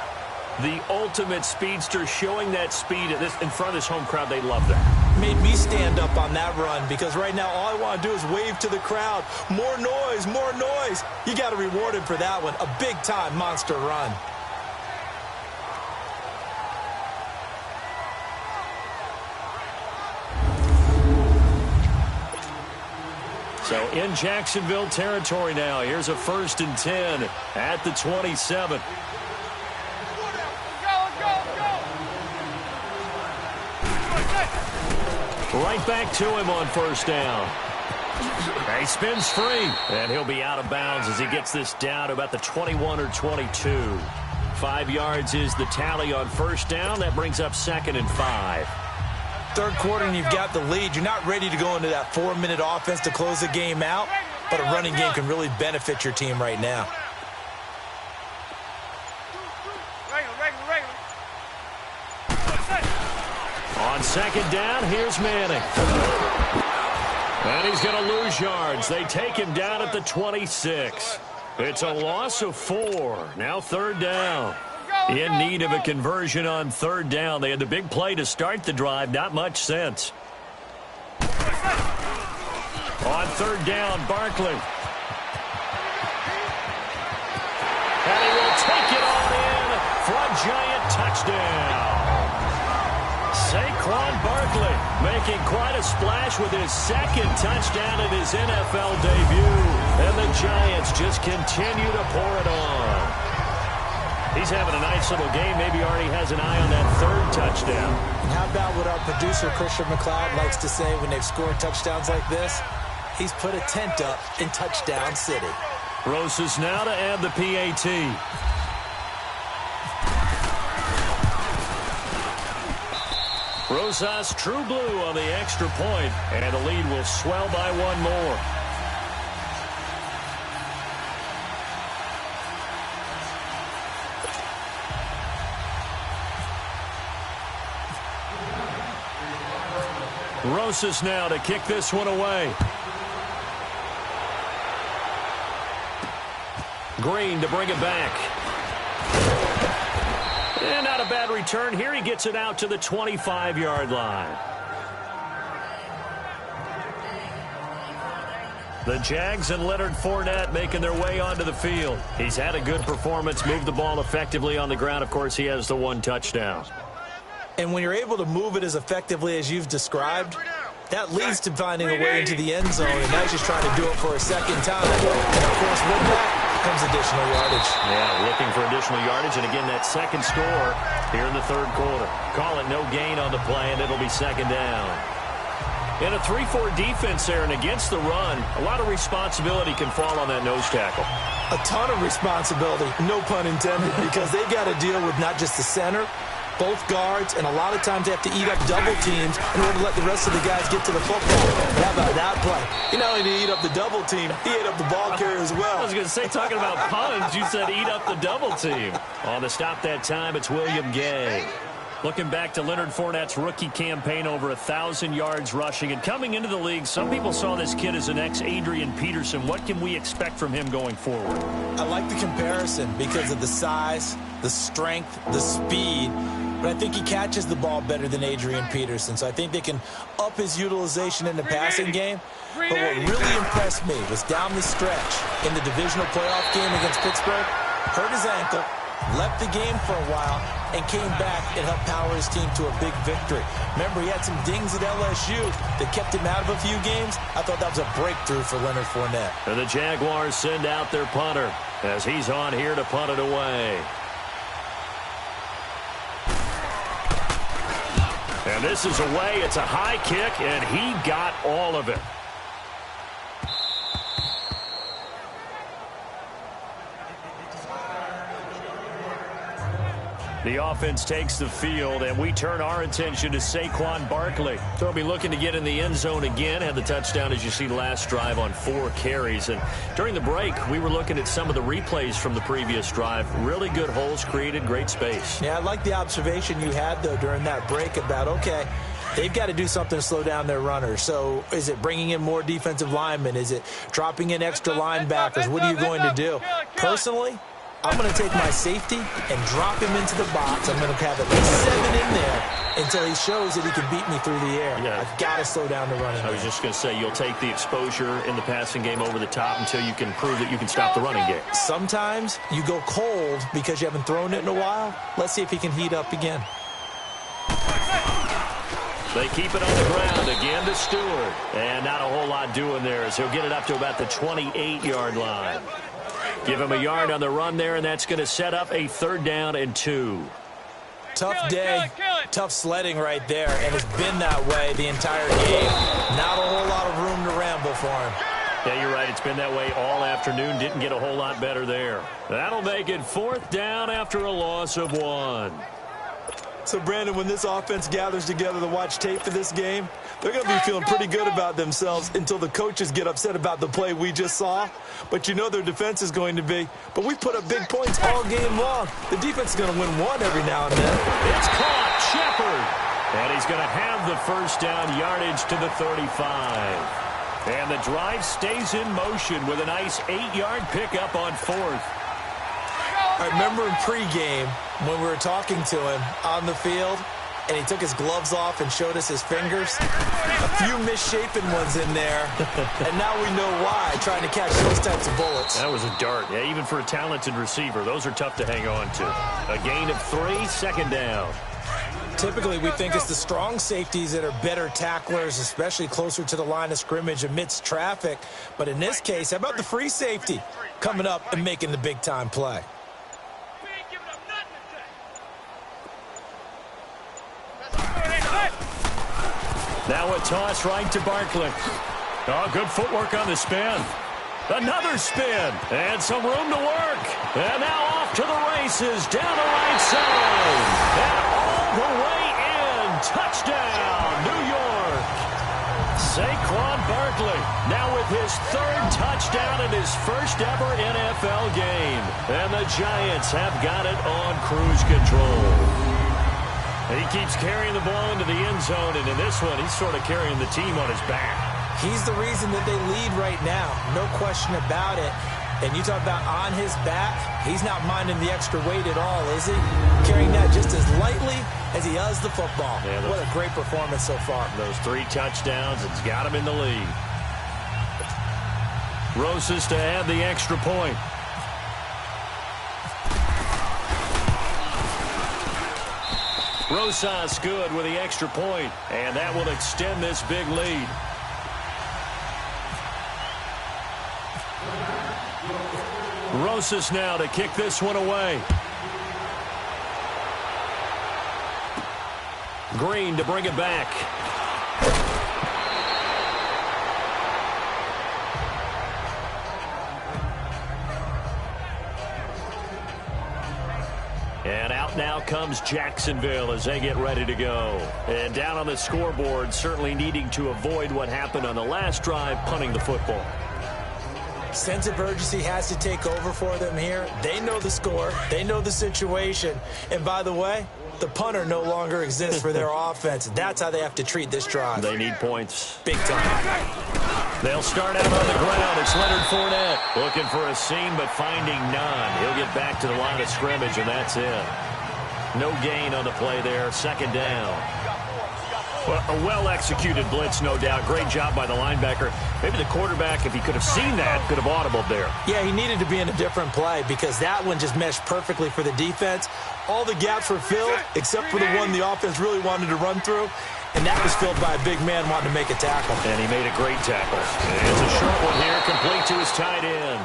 The ultimate speedster, showing that speed in front of this home crowd. They love that. Made me stand up on that run because right now all I want to do is wave to the crowd. More noise, more noise. You got to reward him for that one. A big-time monster run. So in Jacksonville territory now. Here's a 1st and 10 at the 27. Right back to him on 1st down. He spins free, and he'll be out of bounds as he gets this down to about the 21 or 22. 5 yards is the tally on 1st down. That brings up 2nd and 5. Third quarter and you've got the lead. You're not ready to go into that 4-minute offense to close the game out, but a running game can really benefit your team right now. On 2nd down, here's Manning. And he's going to lose yards. They take him down at the 26. It's a loss of 4. Now 3rd down. In need of a conversion on 3rd down. They had the big play to start the drive. Not much sense. On 3rd down, Barkley. And he will take it on in for a giant touchdown. Saquon Barkley making quite a splash with his 2nd touchdown in his NFL debut. And the Giants just continue to pour it on. He's having a nice little game. Maybe already has an eye on that 3rd touchdown. And how about what our producer, Christian McLeod, likes to say when they've scored touchdowns like this? He's put a tent up in Touchdown City. Rosas now to add the PAT. Rosas true blue on the extra point, and the lead will swell by 1 more. Rosas now to kick this one away. Green to bring it back. And not a bad return. Here he gets it out to the 25-yard line. The Jags and Leonard Fournette making their way onto the field. He's had a good performance, moved the ball effectively on the ground. Of course, he has the 1 touchdown. And when you're able to move it as effectively as you've described, that leads to finding a way into the end zone, and now he's just trying to do it for a 2nd time. And, of course, with that comes additional yardage. Yeah, looking for additional yardage, and again, that 2nd score here in the 3rd quarter. Call it no gain on the play, and it'll be 2nd down. In a 3-4 defense there, and against the run, a lot of responsibility can fall on that nose tackle. A ton of responsibility, no pun intended, because they got to deal with not just the center, both guards, and a lot of times they have to eat up double teams in order to let the rest of the guys get to the football. How about that play? He not only did he eat up the double team, he ate up the ball carrier as well. I was going to say, talking about puns, you said eat up the double team. On the stop that time, it's William Gay. Looking back to Leonard Fournette's rookie campaign, over 1,000 yards rushing. And coming into the league, some people saw this kid as an ex-Adrian Peterson. What can we expect from him going forward? I like the comparison because of the size, the strength, the speed. But I think he catches the ball better than Adrian Peterson. So I think they can up his utilization in the passing game. But what really impressed me was down the stretch in the divisional playoff game against Pittsburgh, hurt his ankle, left the game for a while, and came back and helped power his team to a big victory. Remember, he had some dings at LSU that kept him out of a few games. I thought that was a breakthrough for Leonard Fournette. And the Jaguars send out their punter as he's on here to punt it away. And this is away. It's a high kick, and he got all of it. The offense takes the field, and we turn our attention to Saquon Barkley. They'll be looking to get in the end zone again. Had the touchdown, as you see, last drive on 4 carries. And during the break, we were looking at some of the replays from the previous drive. Really good holes created, great space. Yeah, I like the observation you had, though, during that break about, okay, they've got to do something to slow down their runners. So is it bringing in more defensive linemen? Is it dropping in extra linebackers? What are you going to do? Personally, I'm going to take my safety and drop him into the box. I'm going to have at least 7 in there until he shows that he can beat me through the air. Yeah. I've got to slow down the running game. I was just going to say, you'll take the exposure in the passing game over the top until you can prove that you can stop the running game. Sometimes you go cold because you haven't thrown it in a while. Let's see if he can heat up again. They keep it on the ground again to Stewart. And not a whole lot doing there as he'll get it up to about the 28-yard line. Give him a yard on the run there, and that's going to set up a 3rd down and 2. Tough day, tough sledding right there, and it's been that way the entire game. Not a whole lot of room to ramble for him. Yeah, you're right. It's been that way all afternoon. Didn't get a whole lot better there. That'll make it 4th down after a loss of 1. So, Brandon, when this offense gathers together to watch tape for this game, they're going to be feeling pretty good about themselves until the coaches get upset about the play we just saw. But you know their defense is going to be. But we put up big points all game long. The defense is going to win one every now and then. It's caught. Shepard. And he's going to have the 1st down yardage to the 35. And the drive stays in motion with a nice 8-yard pickup on 4th. I remember in pregame when we were talking to him on the field, and he took his gloves off and showed us his fingers. A few misshapen ones in there, and now we know why, trying to catch those types of bullets. That was a dart. Yeah, even for a talented receiver, those are tough to hang on to. A gain of 3, 2nd down. Typically, we think it's the strong safeties that are better tacklers, especially closer to the line of scrimmage amidst traffic. But in this case, how about the free safety coming up and making the big-time play? Now a toss right to Barkley. Oh, good footwork on the spin. Another spin. And some room to work. And now off to the races down the right side. And all the way in. Touchdown, New York. Saquon Barkley now with his 3rd touchdown in his 1st ever NFL game. And the Giants have got it on cruise control. He keeps carrying the ball into the end zone, and in this one, he's sort of carrying the team on his back. He's the reason that they lead right now, no question about it. And you talk about on his back, he's not minding the extra weight at all, is he? Carrying that just as lightly as he does the football. Yeah, what a great performance so far. Those 3 touchdowns, it's got him in the lead. Rosas to add the extra point. Rosas good with the extra point, and that will extend this big lead. Rosas now to kick this one away. Green to bring it back. And out now comes Jacksonville as they get ready to go. And down on the scoreboard, certainly needing to avoid what happened on the last drive, punting the football. Sense of urgency has to take over for them here. They know the score. They know the situation. And by the way, the punter no longer exists for their offense. That's how they have to treat this drive. They need points. Big time. They'll start out on the ground. It's Leonard Fournette looking for a seam but finding none. He'll get back to the line of scrimmage, and that's it. No gain on the play there. 2nd down. Well, a well-executed blitz, no doubt. Great job by the linebacker. Maybe the quarterback, if he could have seen that, could have audibled there. Yeah, he needed to be in a different play because that one just meshed perfectly for the defense. All the gaps were filled except for the one the offense really wanted to run through, and that was filled by a big man wanting to make a tackle. And he made a great tackle. It's a short one here, complete to his tight end.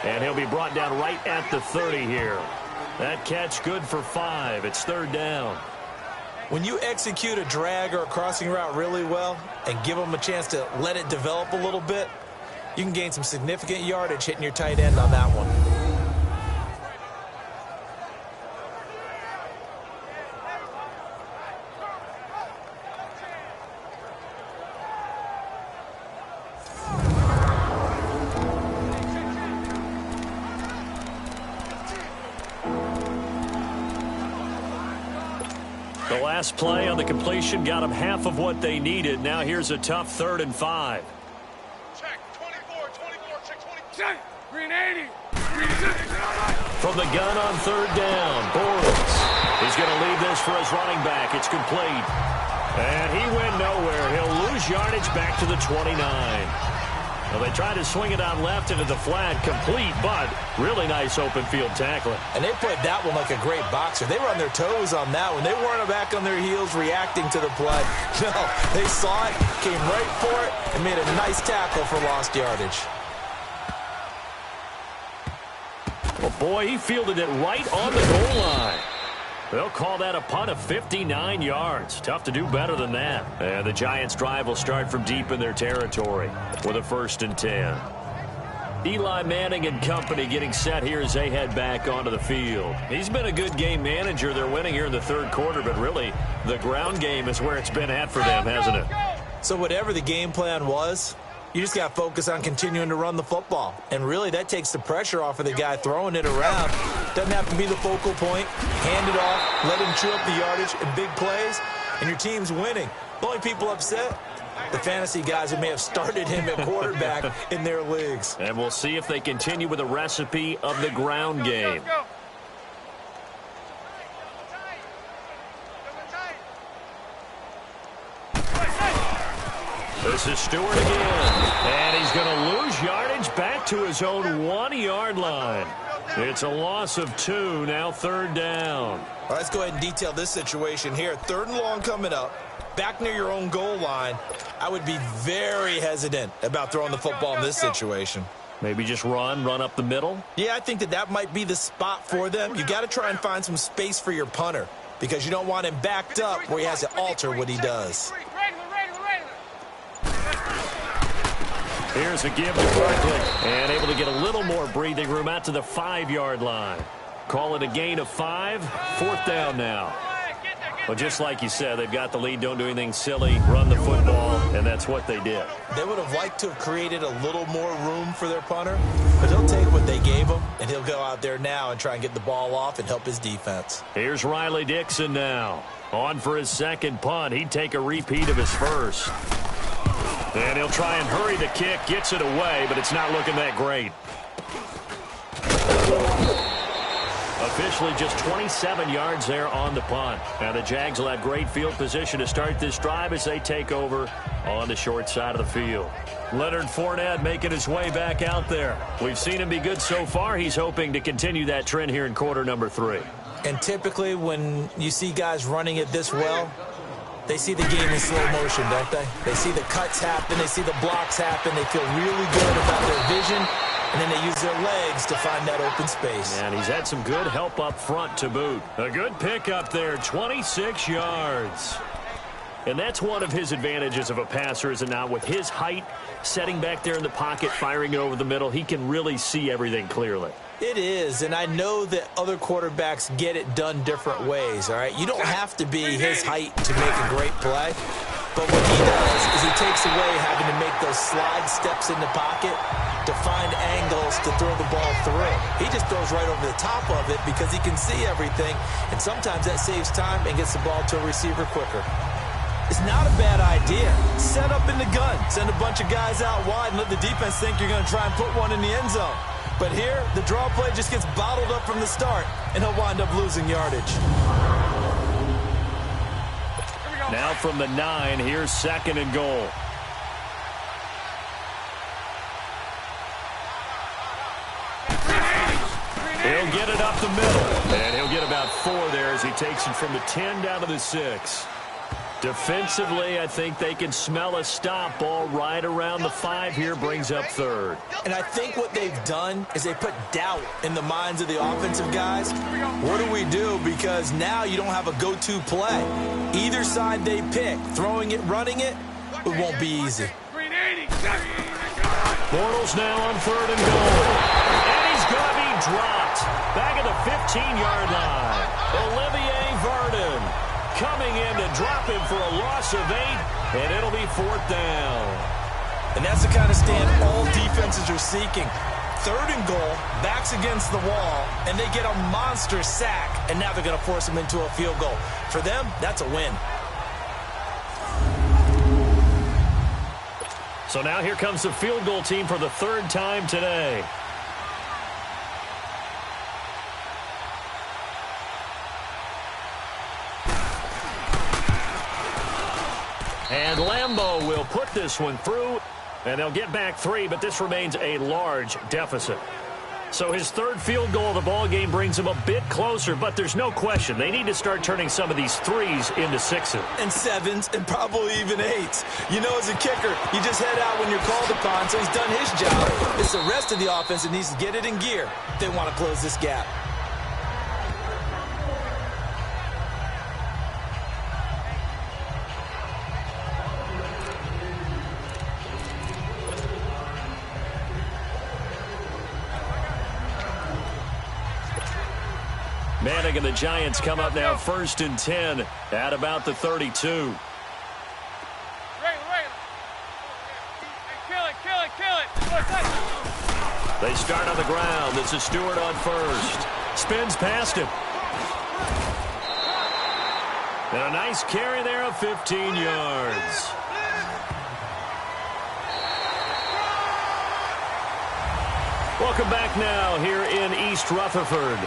And he'll be brought down right at the 30 here. That catch good for 5. It's 3rd down. When you execute a drag or a crossing route really well and give them a chance to let it develop a little bit, you can gain some significant yardage hitting your tight end on that one. The last play on the completion got them half of what they needed. Now here's a tough 3rd and 5. Check. 24, check 20. Check. Green 80. Green 6. From the gun on 3rd down, Bortles. He's going to leave this for his running back. It's complete. And he went nowhere. He'll lose yardage back to the 29. Well, they tried to swing it on left into the flat, complete, but really nice open field tackling. And they played that one like a great boxer. They were on their toes on that one. They weren't back on their heels reacting to the play. No, they saw it, came right for it, and made a nice tackle for lost yardage. Well, boy, he fielded it right on the goal line. They'll call that a punt of 59 yards. Tough to do better than that. And the Giants' drive will start from deep in their territory with a 1st and 10. Eli Manning and company getting set here as they head back onto the field. He's been a good game manager. They're winning here in the 3rd quarter, but really the ground game is where it's been at for them, hasn't it? So whatever the game plan was, you just got to focus on continuing to run the football. And really, that takes the pressure off of the guy throwing it around. Doesn't have to be the focal point. Hand it off, let him chew up the yardage in big plays, and your team's winning. The only people upset, the fantasy guys who may have started him at quarterback in their leagues. And we'll see if they continue with a recipe of the ground game. This is Stewart again, and he's going to lose yardage back to his own 1-yard line. It's a loss of 2, now 3rd down. All right, let's go ahead and detail this situation here. 3rd and long coming up, back near your own goal line. I would be very hesitant about throwing the football in this situation. Maybe just run up the middle? Yeah, I think that might be the spot for them. You got to try and find some space for your punter because you don't want him backed up where he has to alter what he does. Here's a give to Barkley, and able to get a little more breathing room out to the 5-yard line. Call it a gain of 5, 4th down now. Well, just like you said, they've got the lead, don't do anything silly, run the football, and that's what they did. They would have liked to have created a little more room for their punter, but he'll take what they gave him, and he'll go out there now and try and get the ball off and help his defense. Here's Riley Dixon now. On for his 2nd punt. He'd take a repeat of his 1st. And he'll try and hurry the kick, gets it away, but it's not looking that great. Officially just 27 yards there on the punt. Now the Jags will have great field position to start this drive as they take over on the short side of the field. Leonard Fournette making his way back out there. We've seen him be good so far. He's hoping to continue that trend here in quarter number 3. And typically when you see guys running it this well, they see the game in slow motion, don't they? They see the cuts happen. They see the blocks happen. They feel really good about their vision, and then they use their legs to find that open space. And he's had some good help up front to boot. A good pick up there, 26 yards. And that's one of his advantages of a passer, is it not? With his height, setting back there in the pocket, firing it over the middle, he can really see everything clearly. It is, and I know that other quarterbacks get it done different ways, all right? You don't have to be his height to make a great play, but what he does is he takes away having to make those slide steps in the pocket to find angles to throw the ball through. He just throws right over the top of it because he can see everything, and sometimes that saves time and gets the ball to a receiver quicker. It's not a bad idea. Set up in the gun. Send a bunch of guys out wide and let the defense think you're going to try and put one in the end zone. But here, the draw play just gets bottled up from the start, and he'll wind up losing yardage. Here we go. Now from the 9, here's 2nd and goal. He'll get it up the middle, and he'll get about 4 there as he takes it from the 10 down to the 6. Defensively, I think they can smell a stop. Ball right around the 5 here, brings up 3rd. And I think what they've done is they put doubt in the minds of the offensive guys. What do we do? Because now you don't have a go-to play. Either side they pick, throwing it, running it, it won't be easy. Bortles now on 3rd and goal. And he's going to be dropped. Back at the 15-yard line. Olivier Vernon coming in to drop him for a loss of 8, and it'll be 4th down. And that's the kind of stand all defenses are seeking. 3rd and goal, backs against the wall, and they get a monster sack, and now they're going to force them into a field goal. For them, that's a win. So now here comes the field goal team for the 3rd time today. And Lambeau will put this one through, and they'll get back 3, but this remains a large deficit. So his 3rd field goal of the ball game brings him a bit closer, but there's no question they need to start turning some of these 3s into 6s. And 7s, and probably even 8s. You know, as a kicker, you just head out when you're called upon, so he's done his job. It's the rest of the offense that needs to get it in gear if they want to close this gap. Manning and the Giants come up now 1st and 10 at about the 32. Kill it. They start on the ground. This is Stewart on 1st. Spins past him. And a nice carry there of 15 yards. Welcome back now here in East Rutherford.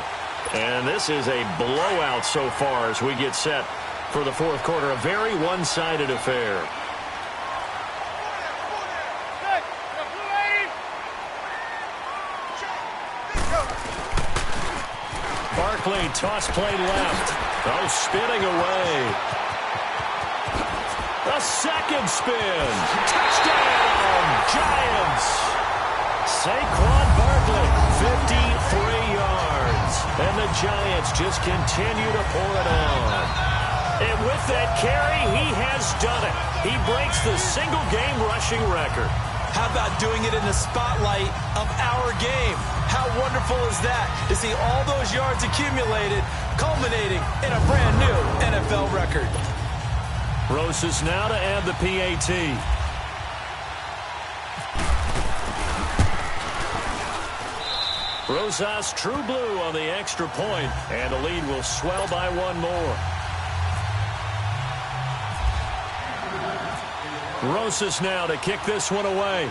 And this is a blowout so far as we get set for the 4th quarter. A very one-sided affair. Barkley, toss play left. Oh, spinning away. A 2nd spin. Touchdown, Giants. Saquon Barkley, 53 yards. And the Giants just continue to pour it on. And with that carry, he has done it. He breaks the single-game rushing record. How about doing it in the spotlight of our game? How wonderful is that to see all those yards accumulated, culminating in a brand new NFL record. Rosas now to add the PAT. Rosas true blue on the extra point, and the lead will swell by 1 more. Rosas now to kick this one away.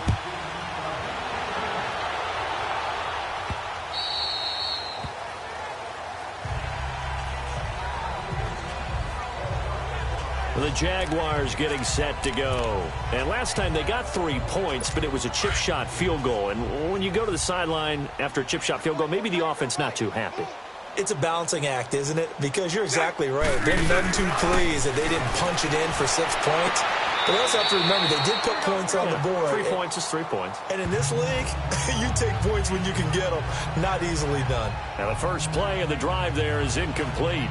The Jaguars getting set to go. And last time they got 3 points, but it was a chip shot field goal. And when you go to the sideline after a chip shot field goal, maybe the offense not too happy. It's a balancing act, isn't it? Because you're exactly right. They're none too pleased that they didn't punch it in for 6 points. But we also have to remember they did put points on the board. 3 points is 3 points. And in this league, you take points when you can get them. Not easily done. Now the first play of the drive there is incomplete.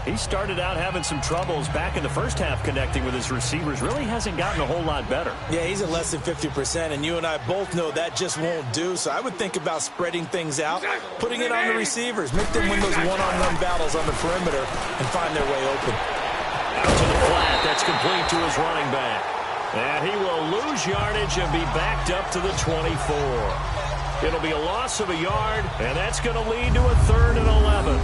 He started out having some troubles back in the first half connecting with his receivers. Really hasn't gotten a whole lot better. Yeah, he's at less than 50%, and you and I both know that just won't do. So I would think about spreading things out, putting it on the receivers, make them win those one-on-one battles on the perimeter, and find their way open. Out to the flat. That's complete to his running back. And he will lose yardage and be backed up to the 24. It'll be a loss of a yard, and that's going to lead to a 3rd and 11.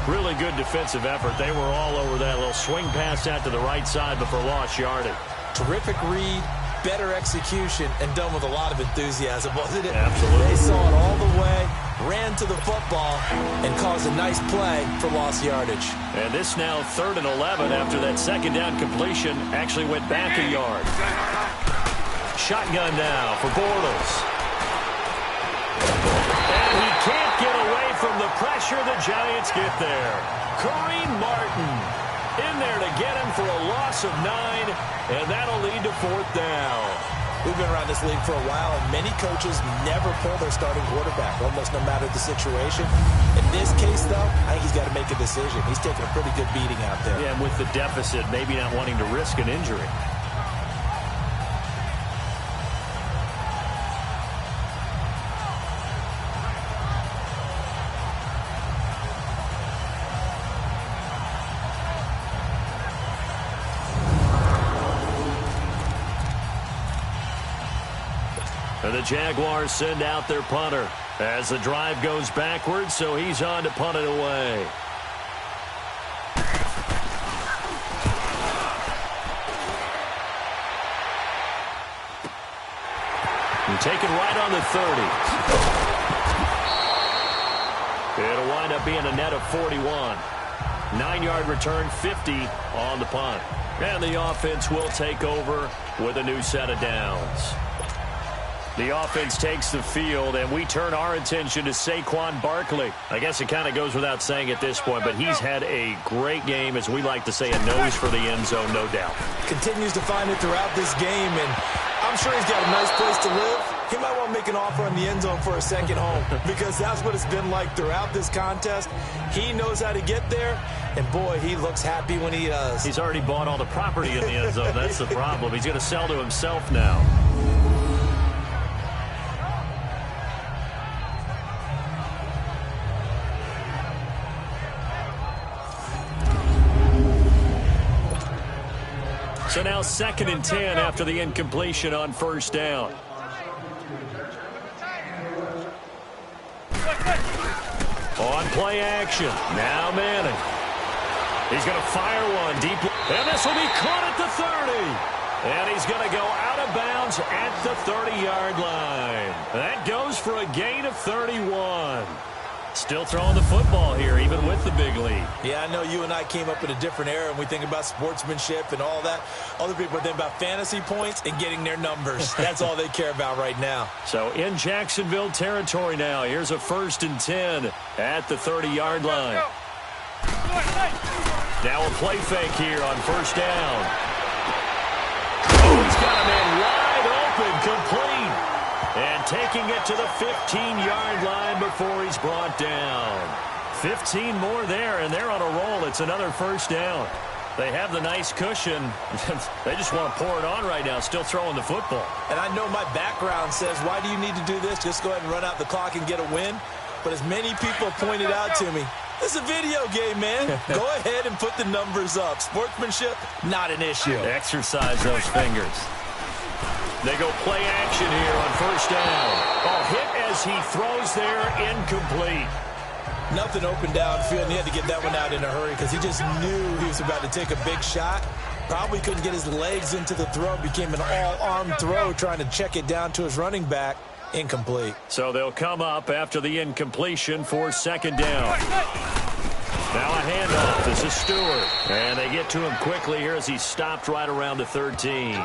Really good defensive effort. They were all over that little swing pass out to the right side before lost yardage. Terrific read, better execution, and done with a lot of enthusiasm, wasn't it? Absolutely. They saw it all the way, ran to the football and caused a nice play for lost yardage. And this now 3rd and 11 after that second down completion actually went back a yard. Shotgun now for Bortles. And he can't get away from the pressure. The Giants get there. Kareem Martin in there to get him for a loss of 9, and that'll lead to 4th down. We've been around this league for a while, and many coaches never pull their starting quarterback, almost no matter the situation. In this case, though, I think he's got to make a decision. He's taking a pretty good beating out there. Yeah, and with the deficit, maybe not wanting to risk an injury. And the Jaguars send out their punter as the drive goes backwards, so he's on to punt it away. And taken right on the 30. It'll wind up being a net of 41. 9-yard return, 50 on the punt. And the offense will take over with a new set of downs. The offense takes the field, and we turn our attention to Saquon Barkley. I guess it kind of goes without saying at this point, but he's had a great game, as we like to say, a nose for the end zone, no doubt. Continues to find it throughout this game, and I'm sure he's got a nice place to live. He might want to make an offer in the end zone for a second home, because that's what it's been like throughout this contest. He knows how to get there, and boy, he looks happy when he does. He's already bought all the property in the end zone. That's the problem. He's going to sell to himself now. So now 2nd and 10 after the incompletion on 1st down. On play action. Now Manning. He's going to fire one deep. And this will be caught at the 30. And he's going to go out of bounds at the 30-yard line. That goes for a gain of 31. Still throwing the football here, even with the big lead. Yeah, I know you and I came up in a different era, and we think about sportsmanship and all that. Other people think about fantasy points and getting their numbers. That's all they care about right now. So in Jacksonville territory now. Here's a 1st and 10 at the 30-yard line. Now a play fake here on 1st down. Oh, he's got a man wide open, complete. And taking it to the 15-yard line before he's brought down. 15 more there, and they're on a roll. It's another 1st down. They have the nice cushion. They just want to pour it on right now, still throwing the football. And I know my background says, why do you need to do this? Just go ahead and run out the clock and get a win. But as many people pointed out to me, this is a video game, man. Go ahead and put the numbers up. Sportsmanship, not an issue. Exercise those fingers. They go play action here on 1st down. Oh, hit as he throws there, incomplete. Nothing open downfield, and he had to get that one out in a hurry because he just knew he was about to take a big shot. Probably couldn't get his legs into the throw. Became an all-arm throw trying to check it down to his running back. Incomplete. So they'll come up after the incompletion for 2nd down. Now a handoff. This is Stewart. And they get to him quickly here as he's stopped right around the 13.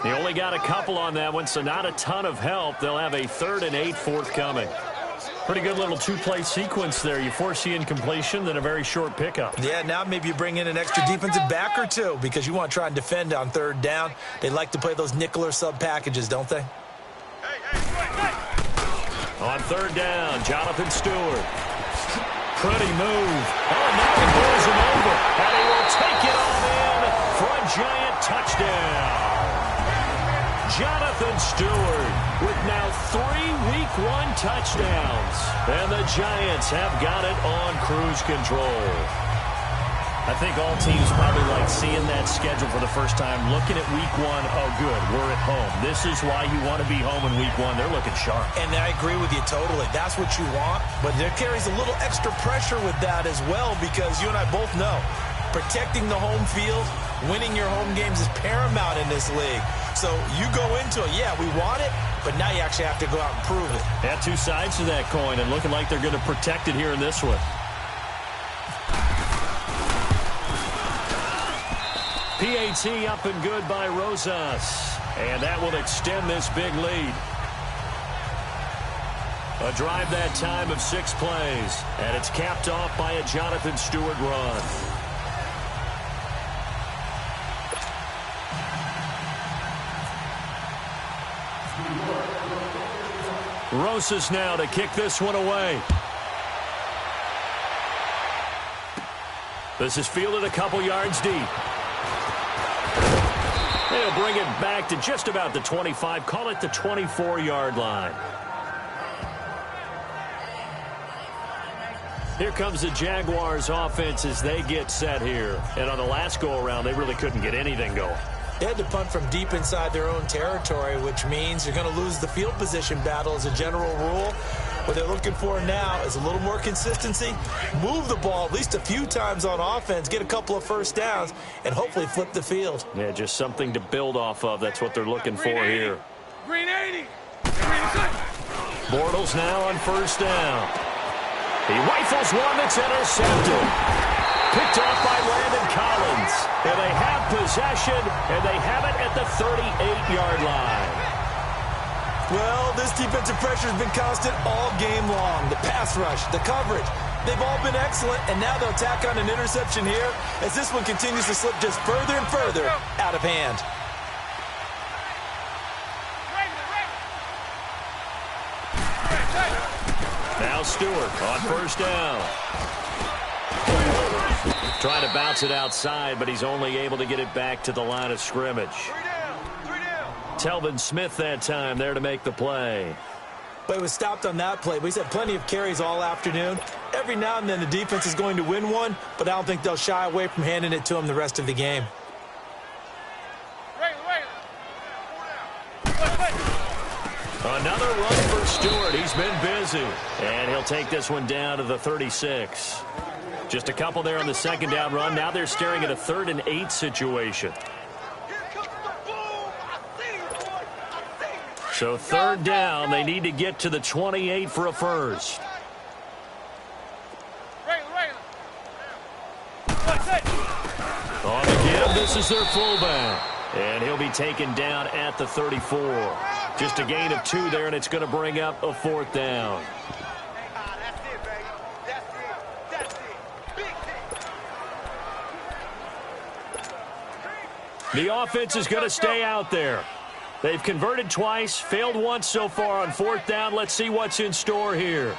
They only got a couple on that one, so not a ton of help. They'll have a 3rd and 8 forthcoming. Pretty good little 2-play sequence there. You force the incompletion, then a very short pickup. Yeah, now maybe you bring in an extra defensive back or two because you want to try and defend on 3rd down. They like to play those nickel or sub packages, don't they? On 3rd down, Jonathan Stewart. Pretty move. Oh, now he rolls him over. And he will take it on in for a giant touchdown. Jonathan Stewart with now 3 Week 1 touchdowns. And the Giants have got it on cruise control. I think all teams probably like seeing that schedule for the first time, looking at Week 1. Oh, good, we're at home. This is why you want to be home in Week 1. They're looking sharp. And I agree with you totally. That's what you want. But there carries a little extra pressure with that as well because you and I both know protecting the home field, winning your home games is paramount in this league. So you go into it, yeah, we want it, but now you actually have to go out and prove it. Yeah, two sides to that coin, and looking like they're going to protect it here in this one. PAT up and good by Rosas, and that will extend this big lead. A drive that time of 6 plays, and it's capped off by a Jonathan Stewart run. Rosas now to kick this one away. This is fielded a couple yards deep. They'll bring it back to just about the 25, call it the 24-yard line. Here comes the Jaguars offense as they get set here. And on the last go-around, they really couldn't get anything going. They had to punt from deep inside their own territory, which means you're going to lose the field position battle as a general rule. What they're looking for now is a little more consistency, move the ball at least a few times on offense, get a couple of first downs, and hopefully flip the field. Yeah, just something to build off of. That's what they're looking for here. Green 80. Green 6. Bortles now on first down. He rifles one that's intercepted. Picked off by Landon Collins. And they have possession, and they have it at the 38-yard line. Well, this defensive pressure has been constant all game long. The pass rush, the coverage, they've all been excellent, and now they'll tack on an interception here as this one continues to slip just further and further out of hand. Now Stewart on first down. Trying to bounce it outside, but he's only able to get it back to the line of scrimmage. Telvin Smith that time there to make the play. But he was stopped on that play. But he's had plenty of carries all afternoon. Every now and then the defense is going to win one, but I don't think they'll shy away from handing it to him the rest of the game. Another run for Stewart. He's been busy. And he'll take this one down to the 36. Just a couple there on the second down run. Now they're staring at a 3rd and 8 situation. So 3rd down, they need to get to the 28 for a first. On the give, this is their fullback. And he'll be taken down at the 34. Just a gain of 2 there, and it's going to bring up a 4th down. The offense is going to stay out there. They've converted twice, failed once so far on 4th down. Let's see what's in store here.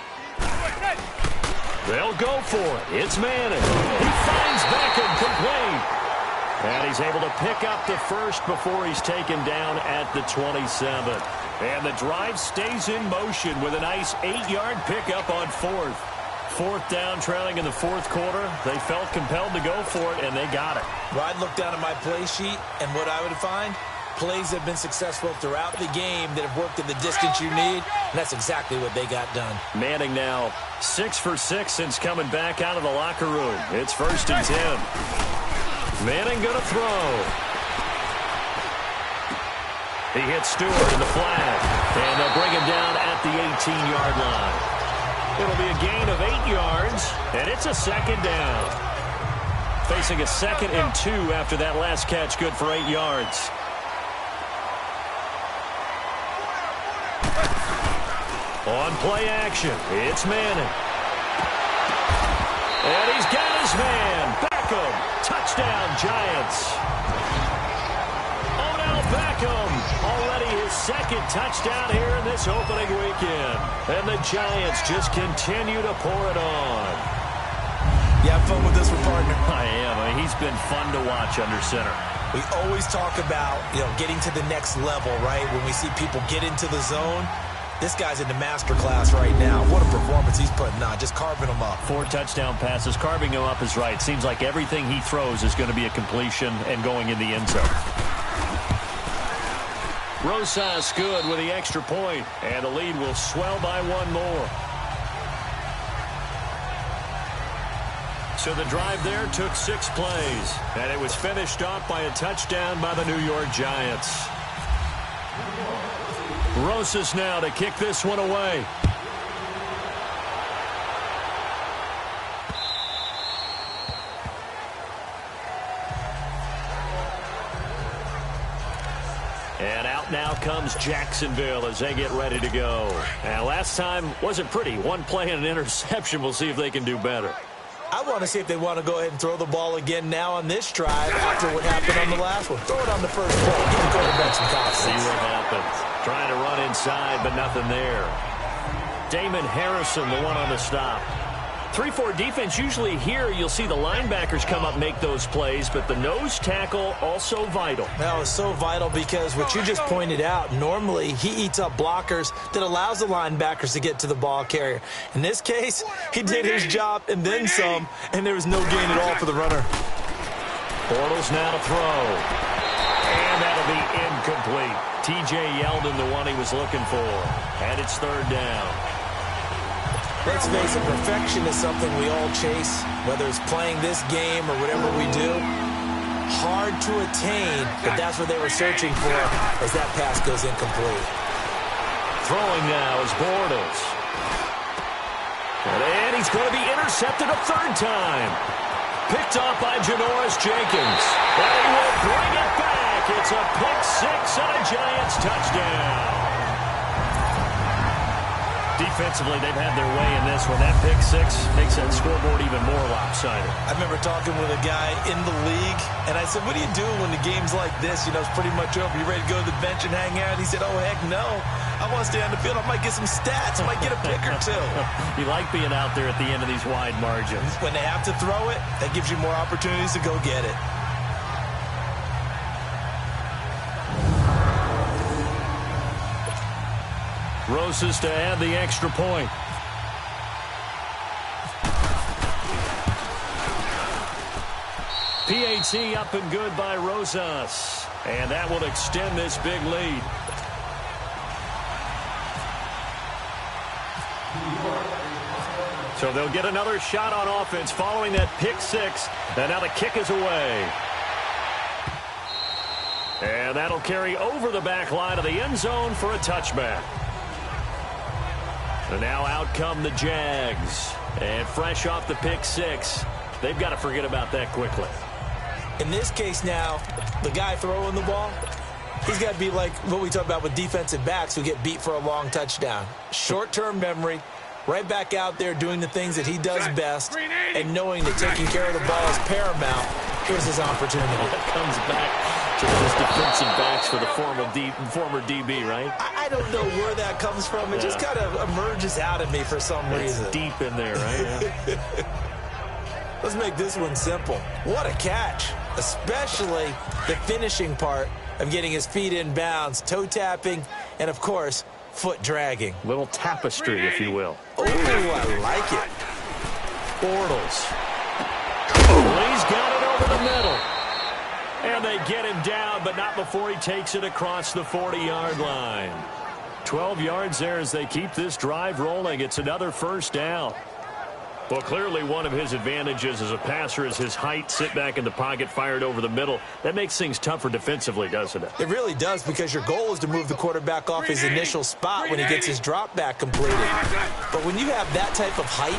They'll go for it. It's Manning. He finds Beckham complete. And he's able to pick up the first before he's taken down at the 27. And the drive stays in motion with a nice 8-yard pickup on 4th. 4th down, trailing in the 4th quarter. They felt compelled to go for it, and they got it. Well, I'd look down at my play sheet, and what I would find, plays have been successful throughout the game that have worked in the distance you need, and that's exactly what they got done. Manning now 6 for 6 since coming back out of the locker room. It's 1st and 10. Manning going to throw. He hits Stewart in the flat, and they'll bring him down at the 18-yard line. It'll be a gain of 8 yards, and it's a 2nd down. Facing a 2nd and 2 after that last catch, good for 8 yards. On play action, it's Manning. And he's got his man, Beckham. Touchdown, Giants. Odell Beckham, already his 2nd touchdown here in this opening weekend. And the Giants just continue to pour it on. You have fun with this one, partner? I am. I mean, he's been fun to watch under center. We always talk about, getting to the next level, right? When we see people get into the zone, this guy's in the master class right now. What a performance he's putting on, just carving them up. 4 touchdown passes. Carving him up is right. Seems like everything he throws is going to be a completion and going in the end zone. Rosas good with the extra point, and the lead will swell by 1 more. So the drive there took 6 plays, and it was finished off by a touchdown by the New York Giants. Rosas now to kick this one away. And out now comes Jacksonville as they get ready to go. And last time wasn't pretty. One play and an interception. We'll see if they can do better. I want to see if they want to go ahead and throw the ball again now on this drive after what happened on the last one. Throw it on the first play. Give the quarterback some confidence. See what happens. Trying to run inside, but nothing there. Damon Harrison, the one on the stop. 3-4 defense, usually here you'll see the linebackers come up, make those plays, but the nose tackle also vital. That was so vital because what you just pointed out, normally he eats up blockers that allows the linebackers to get to the ball carrier. In this case, he did his job and then some, and there was no gain at all for the runner. Bortles now to throw. And that'll be incomplete. T.J. Yeldon, the one he was looking for. And it's third down. Let's face it, perfection is something we all chase, whether it's playing this game or whatever we do. Hard to attain, but that's what they were searching for as that pass goes incomplete. Throwing now is Bortles. And he's going to be intercepted a third time. Picked off by Janoris Jenkins. But he will bring it back. It's a pick six and a Giants touchdown. Defensively, they've had their way in this one. That pick six makes that scoreboard even more lopsided. I remember talking with a guy in the league, and I said, what do you do when the game's like this? You know, it's pretty much over. You ready to go to the bench and hang out? He said, oh, heck no. I want to stay on the field. I might get some stats. I might get a pick or two. You like being out there at the end of these wide margins. When they have to throw it, that gives you more opportunities to go get it. Rosas to add the extra point. PAT up and good by Rosas. And that will extend this big lead. So they'll get another shot on offense following that pick six. And now the kick is away. And that'll carry over the back line of the end zone for a touchback. And now out come the Jags. And fresh off the pick six, they've got to forget about that quickly. In this case now, the guy throwing the ball, he's got to be like what we talk about with defensive backs who get beat for a long touchdown. Short-term memory, right back out there doing the things that he does best, and knowing that taking care of the ball is paramount. Here's his opportunity. That comes back to those defensive backs for the former DB, right? I don't know where that comes from. It just kind of emerges out of me for some reason. It's deep in there, right? Yeah. Let's make this one simple. What a catch, especially the finishing part of getting his feet in bounds, toe tapping, and, of course, foot dragging. Little tapestry, if you will. Oh, I like it. Bortles. He's got it over the middle. And they get him down, but not before he takes it across the 40-yard line. 12 yards there as they keep this drive rolling. It's another first down. Well, clearly one of his advantages as a passer is his height, sit back in the pocket, fired over the middle. That makes things tougher defensively, doesn't it? It really does, because your goal is to move the quarterback off his initial spot when he gets his drop back completed. But when you have that type of height,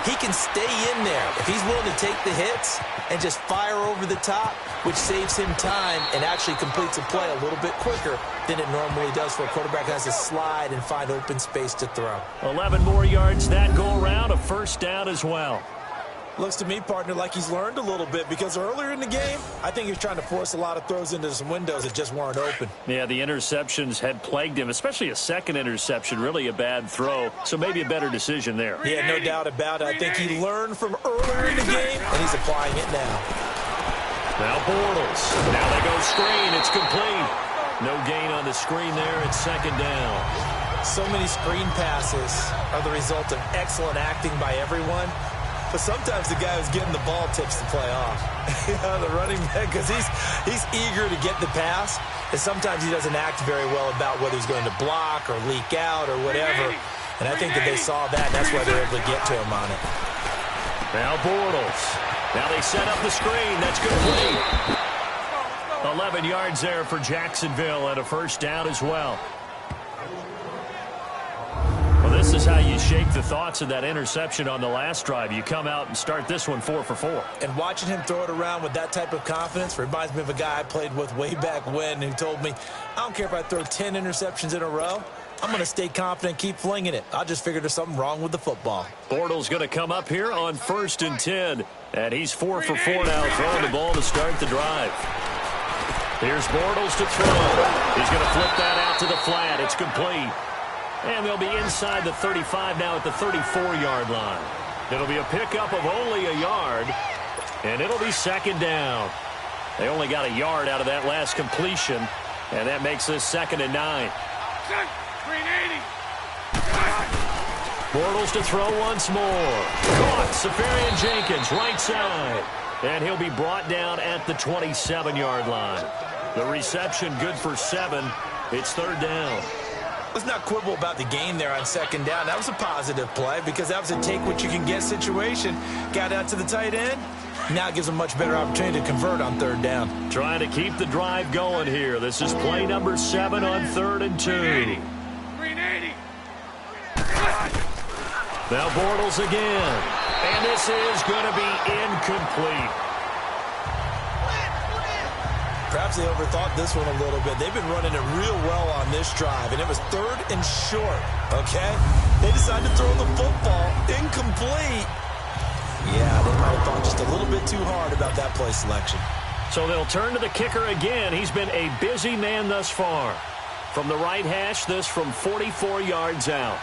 he can stay in there if he's willing to take the hits and just fire over the top, which saves him time and actually completes a play a little bit quicker than it normally does for a quarterback who has to slide and find open space to throw. 11 more yards that go around, a first down as well. Looks to me, partner, like he's learned a little bit, because earlier in the game, I think he was trying to force a lot of throws into some windows that just weren't open. Yeah, the interceptions had plagued him, especially a second interception, really a bad throw. So maybe a better decision there. Yeah, no doubt about it. I think he learned from earlier in the game, and he's applying it now. Now Bortles. Now they go screen. It's complete. No gain on the screen there. It's second down. So many screen passes are the result of excellent acting by everyone. But sometimes the guy who's getting the ball tips the play off. The running back, because he's eager to get the pass, and sometimes he doesn't act very well about whether he's going to block or leak out or whatever. And I think that they saw that, and that's why they're able to get to him on it. Now Bortles. Now they set up the screen. That's complete. 11 yards there for Jacksonville and a first down as well. this is how you shake the thoughts of that interception on the last drive. You come out and start this one 4 for 4. And watching him throw it around with that type of confidence reminds me of a guy I played with way back when who told me, I don't care if I throw 10 interceptions in a row. I'm going to stay confident, keep flinging it. I just figured there's something wrong with the football. Bortles going to come up here on 1st and 10. And he's 4 for 4 now, throwing the ball to start the drive. Here's Bortles to throw. He's going to flip that out to the flat. It's complete. And they'll be inside the 35 now at the 34-yard line. It'll be a pickup of only a yard, and it'll be 2nd down. They only got a yard out of that last completion, and that makes this 2nd and 9. Bortles to throw once more. Caught. Safarian Jenkins, right side. And he'll be brought down at the 27-yard line. The reception good for 7. It's 3rd down. Let's not quibble about the gain there on 2nd down. That was a positive play because that was a take-what-you-can-get situation. Got out to the tight end. Now it gives them much better opportunity to convert on 3rd down. Trying to keep the drive going here. This is play number 7 on 3rd and 2. 380. Now Bortles again. And this is going to be incomplete. Perhaps they overthought this one a little bit. They've been running it real well on this drive, and it was 3rd and short, okay? They decided to throw the football incomplete. Yeah, they might have thought just a little bit too hard about that play selection. So they'll turn to the kicker again. He's been a busy man thus far. From the right hash, this from 44 yards out.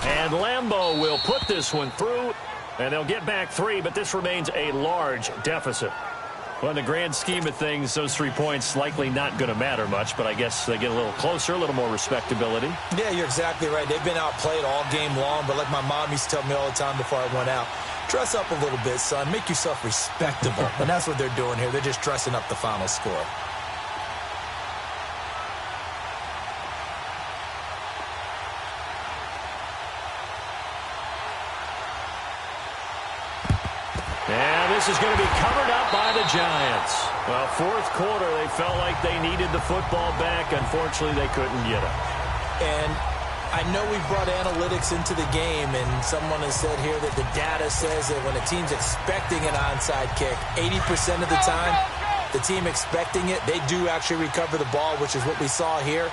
And Lambeau will put this one through, and they'll get back 3, but this remains a large deficit. Well, in the grand scheme of things, those 3 points likely not going to matter much, but I guess they get a little closer, a little more respectability. Yeah, you're exactly right. They've been outplayed all game long, but like my mom used to tell me all the time before I went out, dress up a little bit, son. Make yourself respectable. And that's what they're doing here. They're just dressing up the final score. And this is going to be covered up by the Giants. Well, 4th quarter, they felt like they needed the football back. Unfortunately, they couldn't get it. And I know we've brought analytics into the game, and someone has said here that the data says that when a team's expecting an onside kick, 80% of the time, the team expecting it, they do actually recover the ball, which is what we saw here.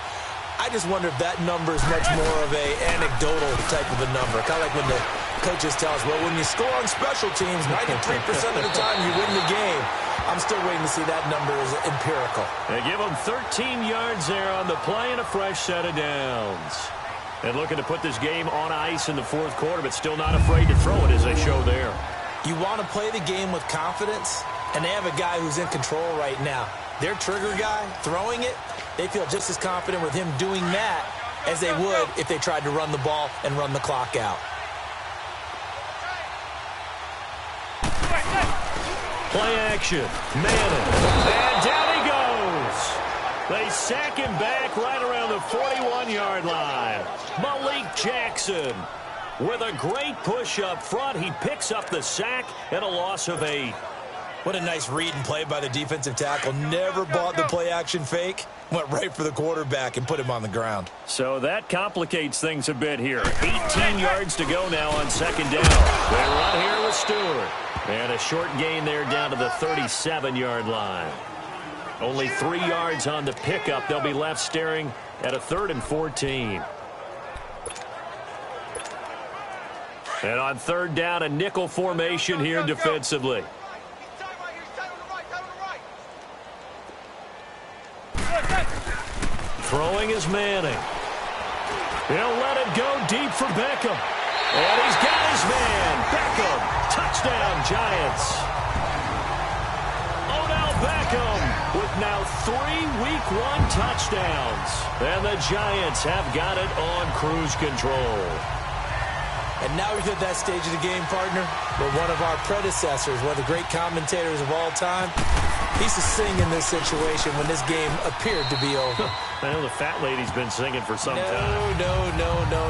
I just wonder if that number is much more of a anecdotal type of a number. Kind of like when the coaches tell us, well, when you score on special teams, 93% of the time you win the game. I'm still waiting to see that number is empirical. They give them 13 yards there on the play and a fresh set of downs. And looking to put this game on ice in the 4th quarter, but still not afraid to throw it as they show there. You want to play the game with confidence, and they have a guy who's in control right now. Their trigger guy, throwing it, they feel just as confident with him doing that as they would if they tried to run the ball and run the clock out. Play action. Manning. And down he goes. They sack him back right around the 41-yard line. Malik Jackson with a great push up front. He picks up the sack and a loss of 8. What a nice read and play by the defensive tackle. Never bought the play-action fake. Went right for the quarterback and put him on the ground. So that complicates things a bit here. 18 yards to go now on 2nd down. They run here with Stewart. And a short gain there down to the 37-yard line. Only 3 yards on the pickup. They'll be left staring at a 3rd and 14. And on 3rd down, a nickel formation here defensively. Throwing is Manning. He'll let it go deep for Beckham. And he's got his man. Beckham. Touchdown, Giants. Odell Beckham with now 3 Week 1 touchdowns. And the Giants have got it on cruise control. And now we're at that stage of the game, partner, where one of our predecessors, one of the great commentators of all time, he used to sing in this situation when this game appeared to be over. I know the fat lady's been singing for some time. No,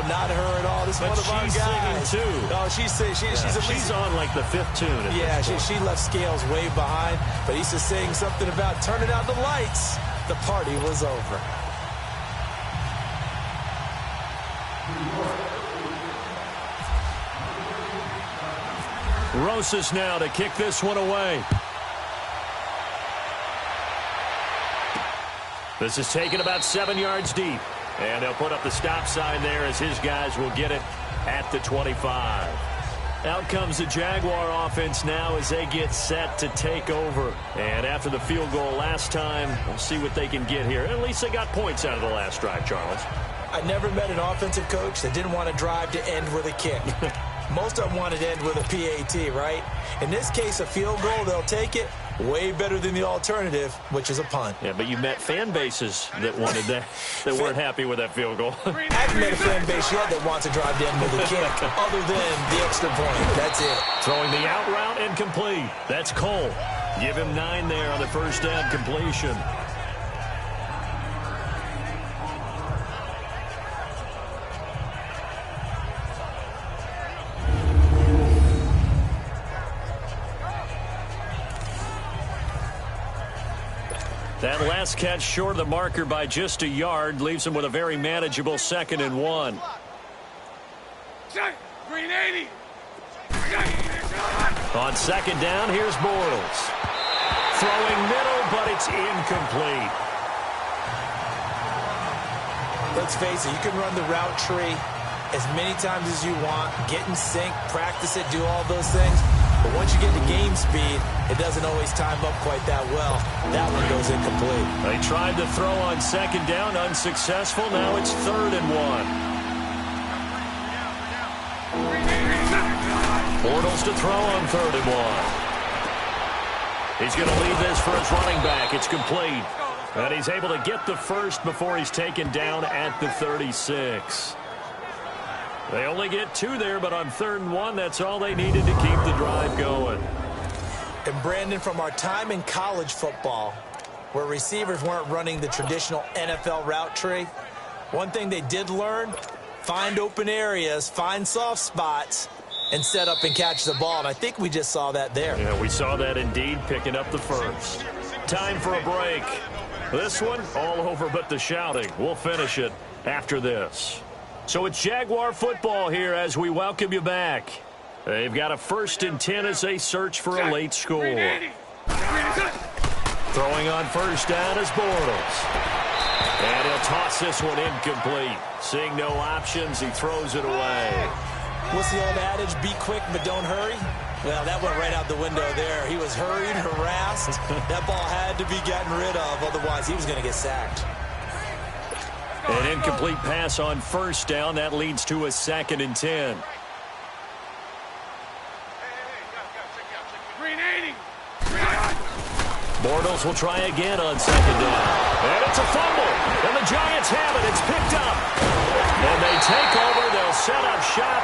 not her at all. This is one of our guys. She's singing, too. No, she's she's on like the 5th tune. Yeah, she left Scales way behind, but he used to sing something about turning out the lights. The party was over. Rosas now to kick this one away. This is taken about 7 yards deep. And they'll put up the stop sign there as his guys will get it at the 25. Out comes the Jaguar offense now as they get set to take over. And after the field goal last time, we'll see what they can get here. At least they got points out of the last drive, Charles. I never met an offensive coach that didn't want to drive to end with a kick. Most of them wanted to end with a PAT, right? In this case, a field goal, they'll take it. Way better than the alternative, which is a punt. Yeah, but you met fan bases that wanted that, that weren't happy with that field goal. I haven't met a fan base yet that wants to drive to end with a kick, other than the extra point. That's it. Throwing the out route and complete. That's Cole. Give him 9 there on the first down completion. That last catch short of the marker by just a yard leaves him with a very manageable 2nd and 1. Green 80. On 2nd down, here's Bortles. Throwing middle, but it's incomplete. Let's face it, you can run the route tree as many times as you want, get in sync, practice it, do all those things. But once you get to game speed, it doesn't always time up quite that well. That one goes incomplete. They tried to throw on 2nd down, unsuccessful. Now it's 3rd and 1. Bortles to throw on 3rd and 1. He's going to leave this for his running back. It's complete. And he's able to get the first before he's taken down at the 36. They only get 2 there, but on 3rd and 1, that's all they needed to keep the drive going. And Brandon, from our time in college football, where receivers weren't running the traditional NFL route tree, one thing they did learn, find open areas, find soft spots, and set up and catch the ball. And I think we just saw that there. Yeah, we saw that indeed, picking up the first. Time for a break. This one, all over but the shouting. We'll finish it after this. So it's Jaguar football here as we welcome you back. They've got a 1st and 10 as they search for a late score. Throwing on 1st down is Bortles. And he'll toss this one incomplete. Seeing no options, he throws it away. What's the old adage? Be quick, but don't hurry. Well, that went right out the window there. He was hurried, harassed. That ball had to be gotten rid of, otherwise he was going to get sacked. An incomplete pass on 1st down. That leads to a 2nd and 10. Green 80. Bortles will try again on 2nd down. And it's a fumble. And the Giants have it. It's picked up. And they take over. They'll set up shop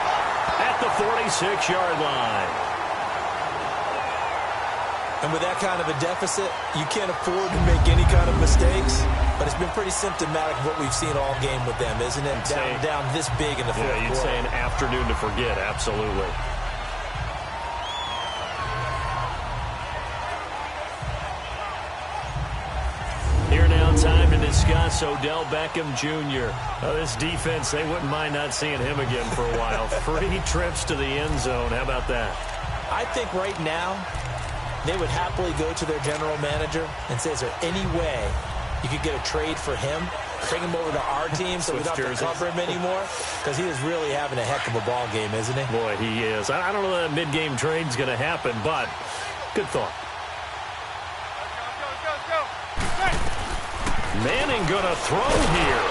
at the 46-yard line. And with that kind of a deficit, you can't afford to make any kind of mistakes. But it's been pretty symptomatic of what we've seen all game with them, isn't it? Down this big in the fourth quarter. You'd say an afternoon to forget, absolutely. Here now, time to discuss Odell Beckham Jr. This defense, they wouldn't mind not seeing him again for a while. 3 trips to the end zone. How about that? I think right now, they would happily go to their general manager and say, is there any way you could get a trade for him, bring him over to our team so we don't have to cover him anymore? Because he is really having a heck of a ball game, isn't he? Boy, he is. I don't know that mid-game trade's going to happen, but good thought. Manning going to throw here.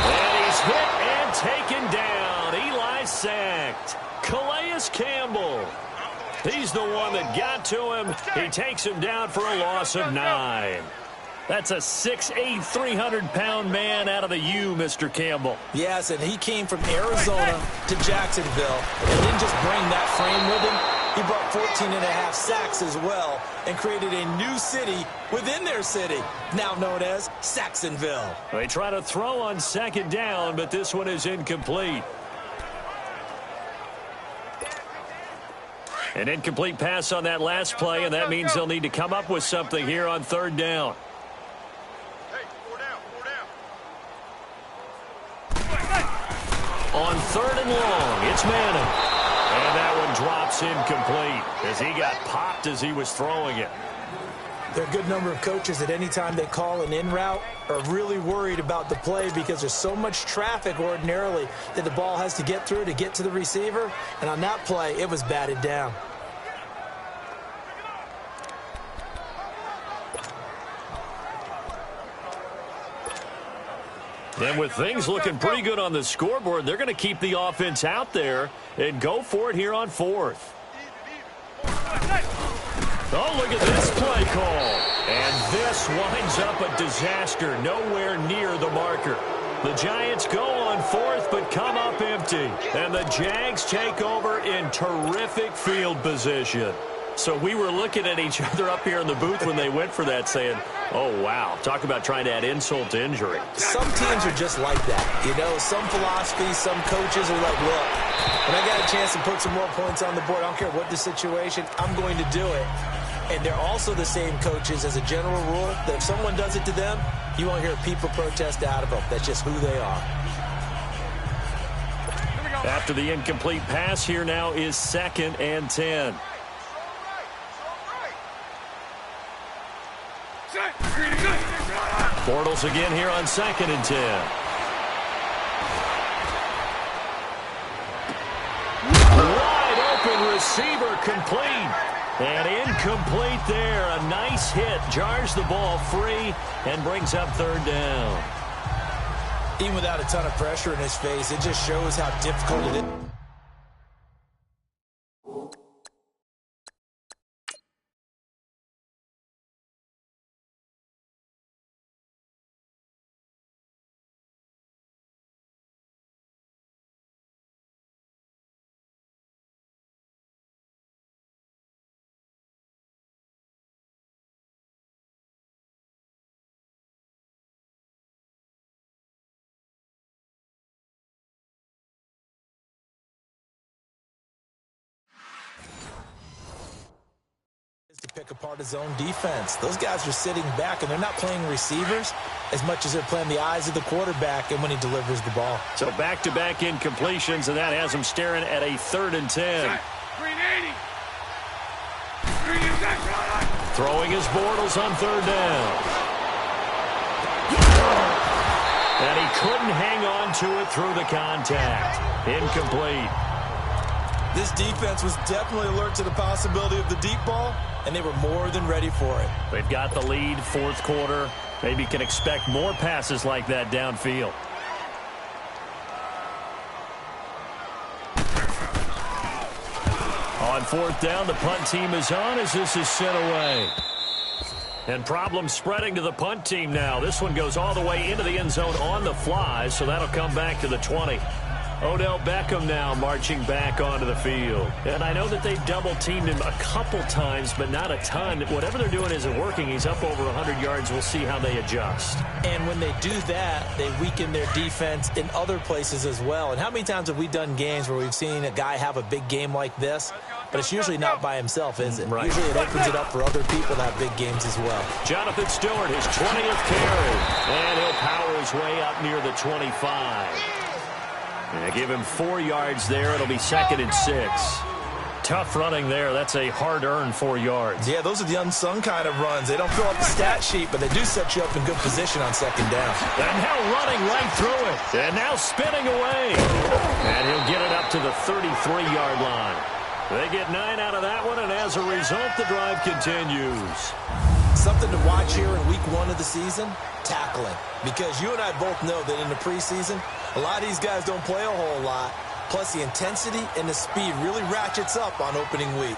And he's hit and taken down. Eli sacked. Calais Campbell. He's the one that got to him. He takes him down for a loss of 9. That's a 6'8", 300-pound man out of the U, Mr. Campbell. Yes, and he came from Arizona to Jacksonville and didn't just bring that frame with him. He brought 14.5 sacks as well and created a new city within their city, now known as Saxonville. They try to throw on 2nd down, but this one is incomplete. An incomplete pass on that last play, and that means they'll need to come up with something here on 3rd down. On 3rd and long, it's Manning. And that one dropped drops incomplete as he got popped as he was throwing it. There are a good number of coaches that any time they call an in route are really worried about the play because there's so much traffic ordinarily that the ball has to get through to get to the receiver. And on that play, it was batted down. And with things looking pretty good on the scoreboard, they're going to keep the offense out there and go for it here on 4th. Oh, look at this play call. And this winds up a disaster, nowhere near the marker. The Giants go on 4th, but come up empty. And the Jags take over in terrific field position. So we were looking at each other up here in the booth when they went for that saying, oh, wow, talk about trying to add insult to injury. Some teams are just like that. You know, some philosophies, some coaches are like, look, when I got a chance to put some more points on the board, I don't care what the situation, I'm going to do it. And they're also the same coaches as a general rule that if someone does it to them, you won't hear people protest out of them. That's just who they are. After the incomplete pass, here now is 2nd and 10. Bortles again here on 2nd and 10. Wide open receiver complete. And incomplete there. A nice hit. Jars the ball free and brings up 3rd down. Even without a ton of pressure in his face, it just shows how difficult it is. To pick apart his own defense. Those guys are sitting back, and they're not playing receivers as much as they're playing the eyes of the quarterback and when he delivers the ball. So back-to-back incompletions, and that has him staring at a 3rd and 10. Throwing his Bortles on 3rd down. And he couldn't hang on to it through the contact. Incomplete. This defense was definitely alert to the possibility of the deep ball, and they were more than ready for it. They've got the lead, 4th quarter. Maybe can expect more passes like that downfield. On 4th down, the punt team is on as this is sent away. And problems spreading to the punt team now. This one goes all the way into the end zone on the fly, so that'll come back to the 20. Odell Beckham now marching back onto the field. And I know that they've double-teamed him a couple times, but not a ton. Whatever they're doing isn't working. He's up over 100 yards. We'll see how they adjust. And when they do that, they weaken their defense in other places as well. And how many times have we done games where we've seen a guy have a big game like this? But it's usually not by himself, is it? Right. Usually it opens it up for other people to have big games as well. Jonathan Stewart, his 20th carry. And he'll power his way up near the 25. And give him 4 yards there. It'll be 2nd and 6. Tough running there. That's a hard-earned 4 yards. Yeah, those are the unsung kind of runs. They don't fill up the stat sheet, but they do set you up in good position on 2nd down. And now running right through it. And now spinning away. And he'll get it up to the 33-yard line. They get 9 out of that one, and as a result, the drive continues. Something to watch here in week 1 of the season, tackling. Because you and I both know that in the preseason, a lot of these guys don't play a whole lot. Plus, the intensity and the speed really ratchets up on opening week.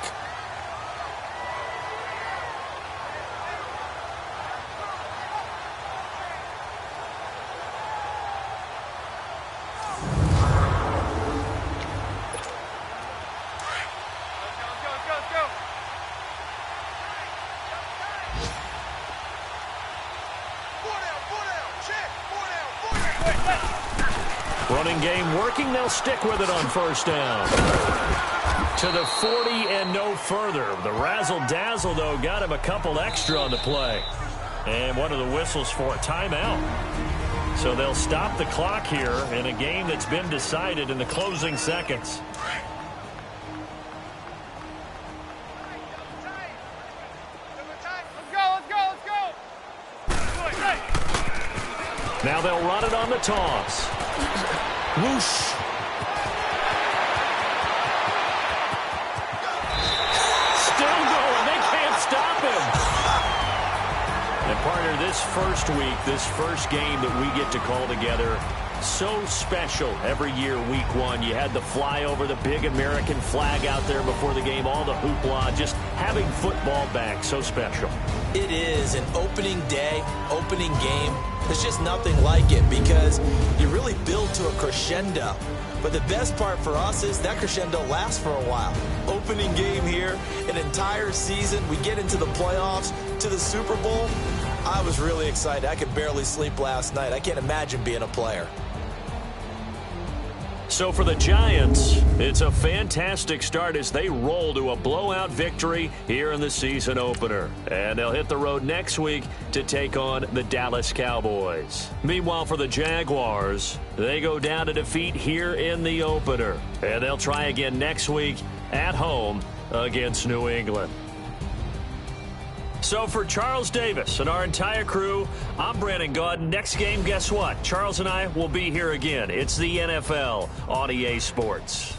Running game working. They'll stick with it on 1st down. To the 40 and no further. The razzle-dazzle, though, got him a couple extra on the play. And one of the whistles for a timeout. So they'll stop the clock here in a game that's been decided in the closing seconds. Now they'll run it on the toss. Whoosh. Still going. They can't stop him. And partner, this first week, this first game that we get to call together, so special every year, week one. You had the flyover, the big American flag out there before the game, all the hoopla, just having football back, so special. It is an opening day, opening game. There's just nothing like it because you really build to a crescendo. But the best part for us is that crescendo lasts for a while. Opening game here, an entire season. We get into the playoffs, to the Super Bowl. I was really excited. I could barely sleep last night. I can't imagine being a player. So for the Giants, it's a fantastic start as they roll to a blowout victory here in the season opener. And they'll hit the road next week to take on the Dallas Cowboys. Meanwhile, for the Jaguars, they go down to defeat here in the opener. And they'll try again next week at home against New England. So for Charles Davis and our entire crew, I'm Brandon Gaudin. Next game, guess what? Charles and I will be here again. It's the NFL on EA Sports.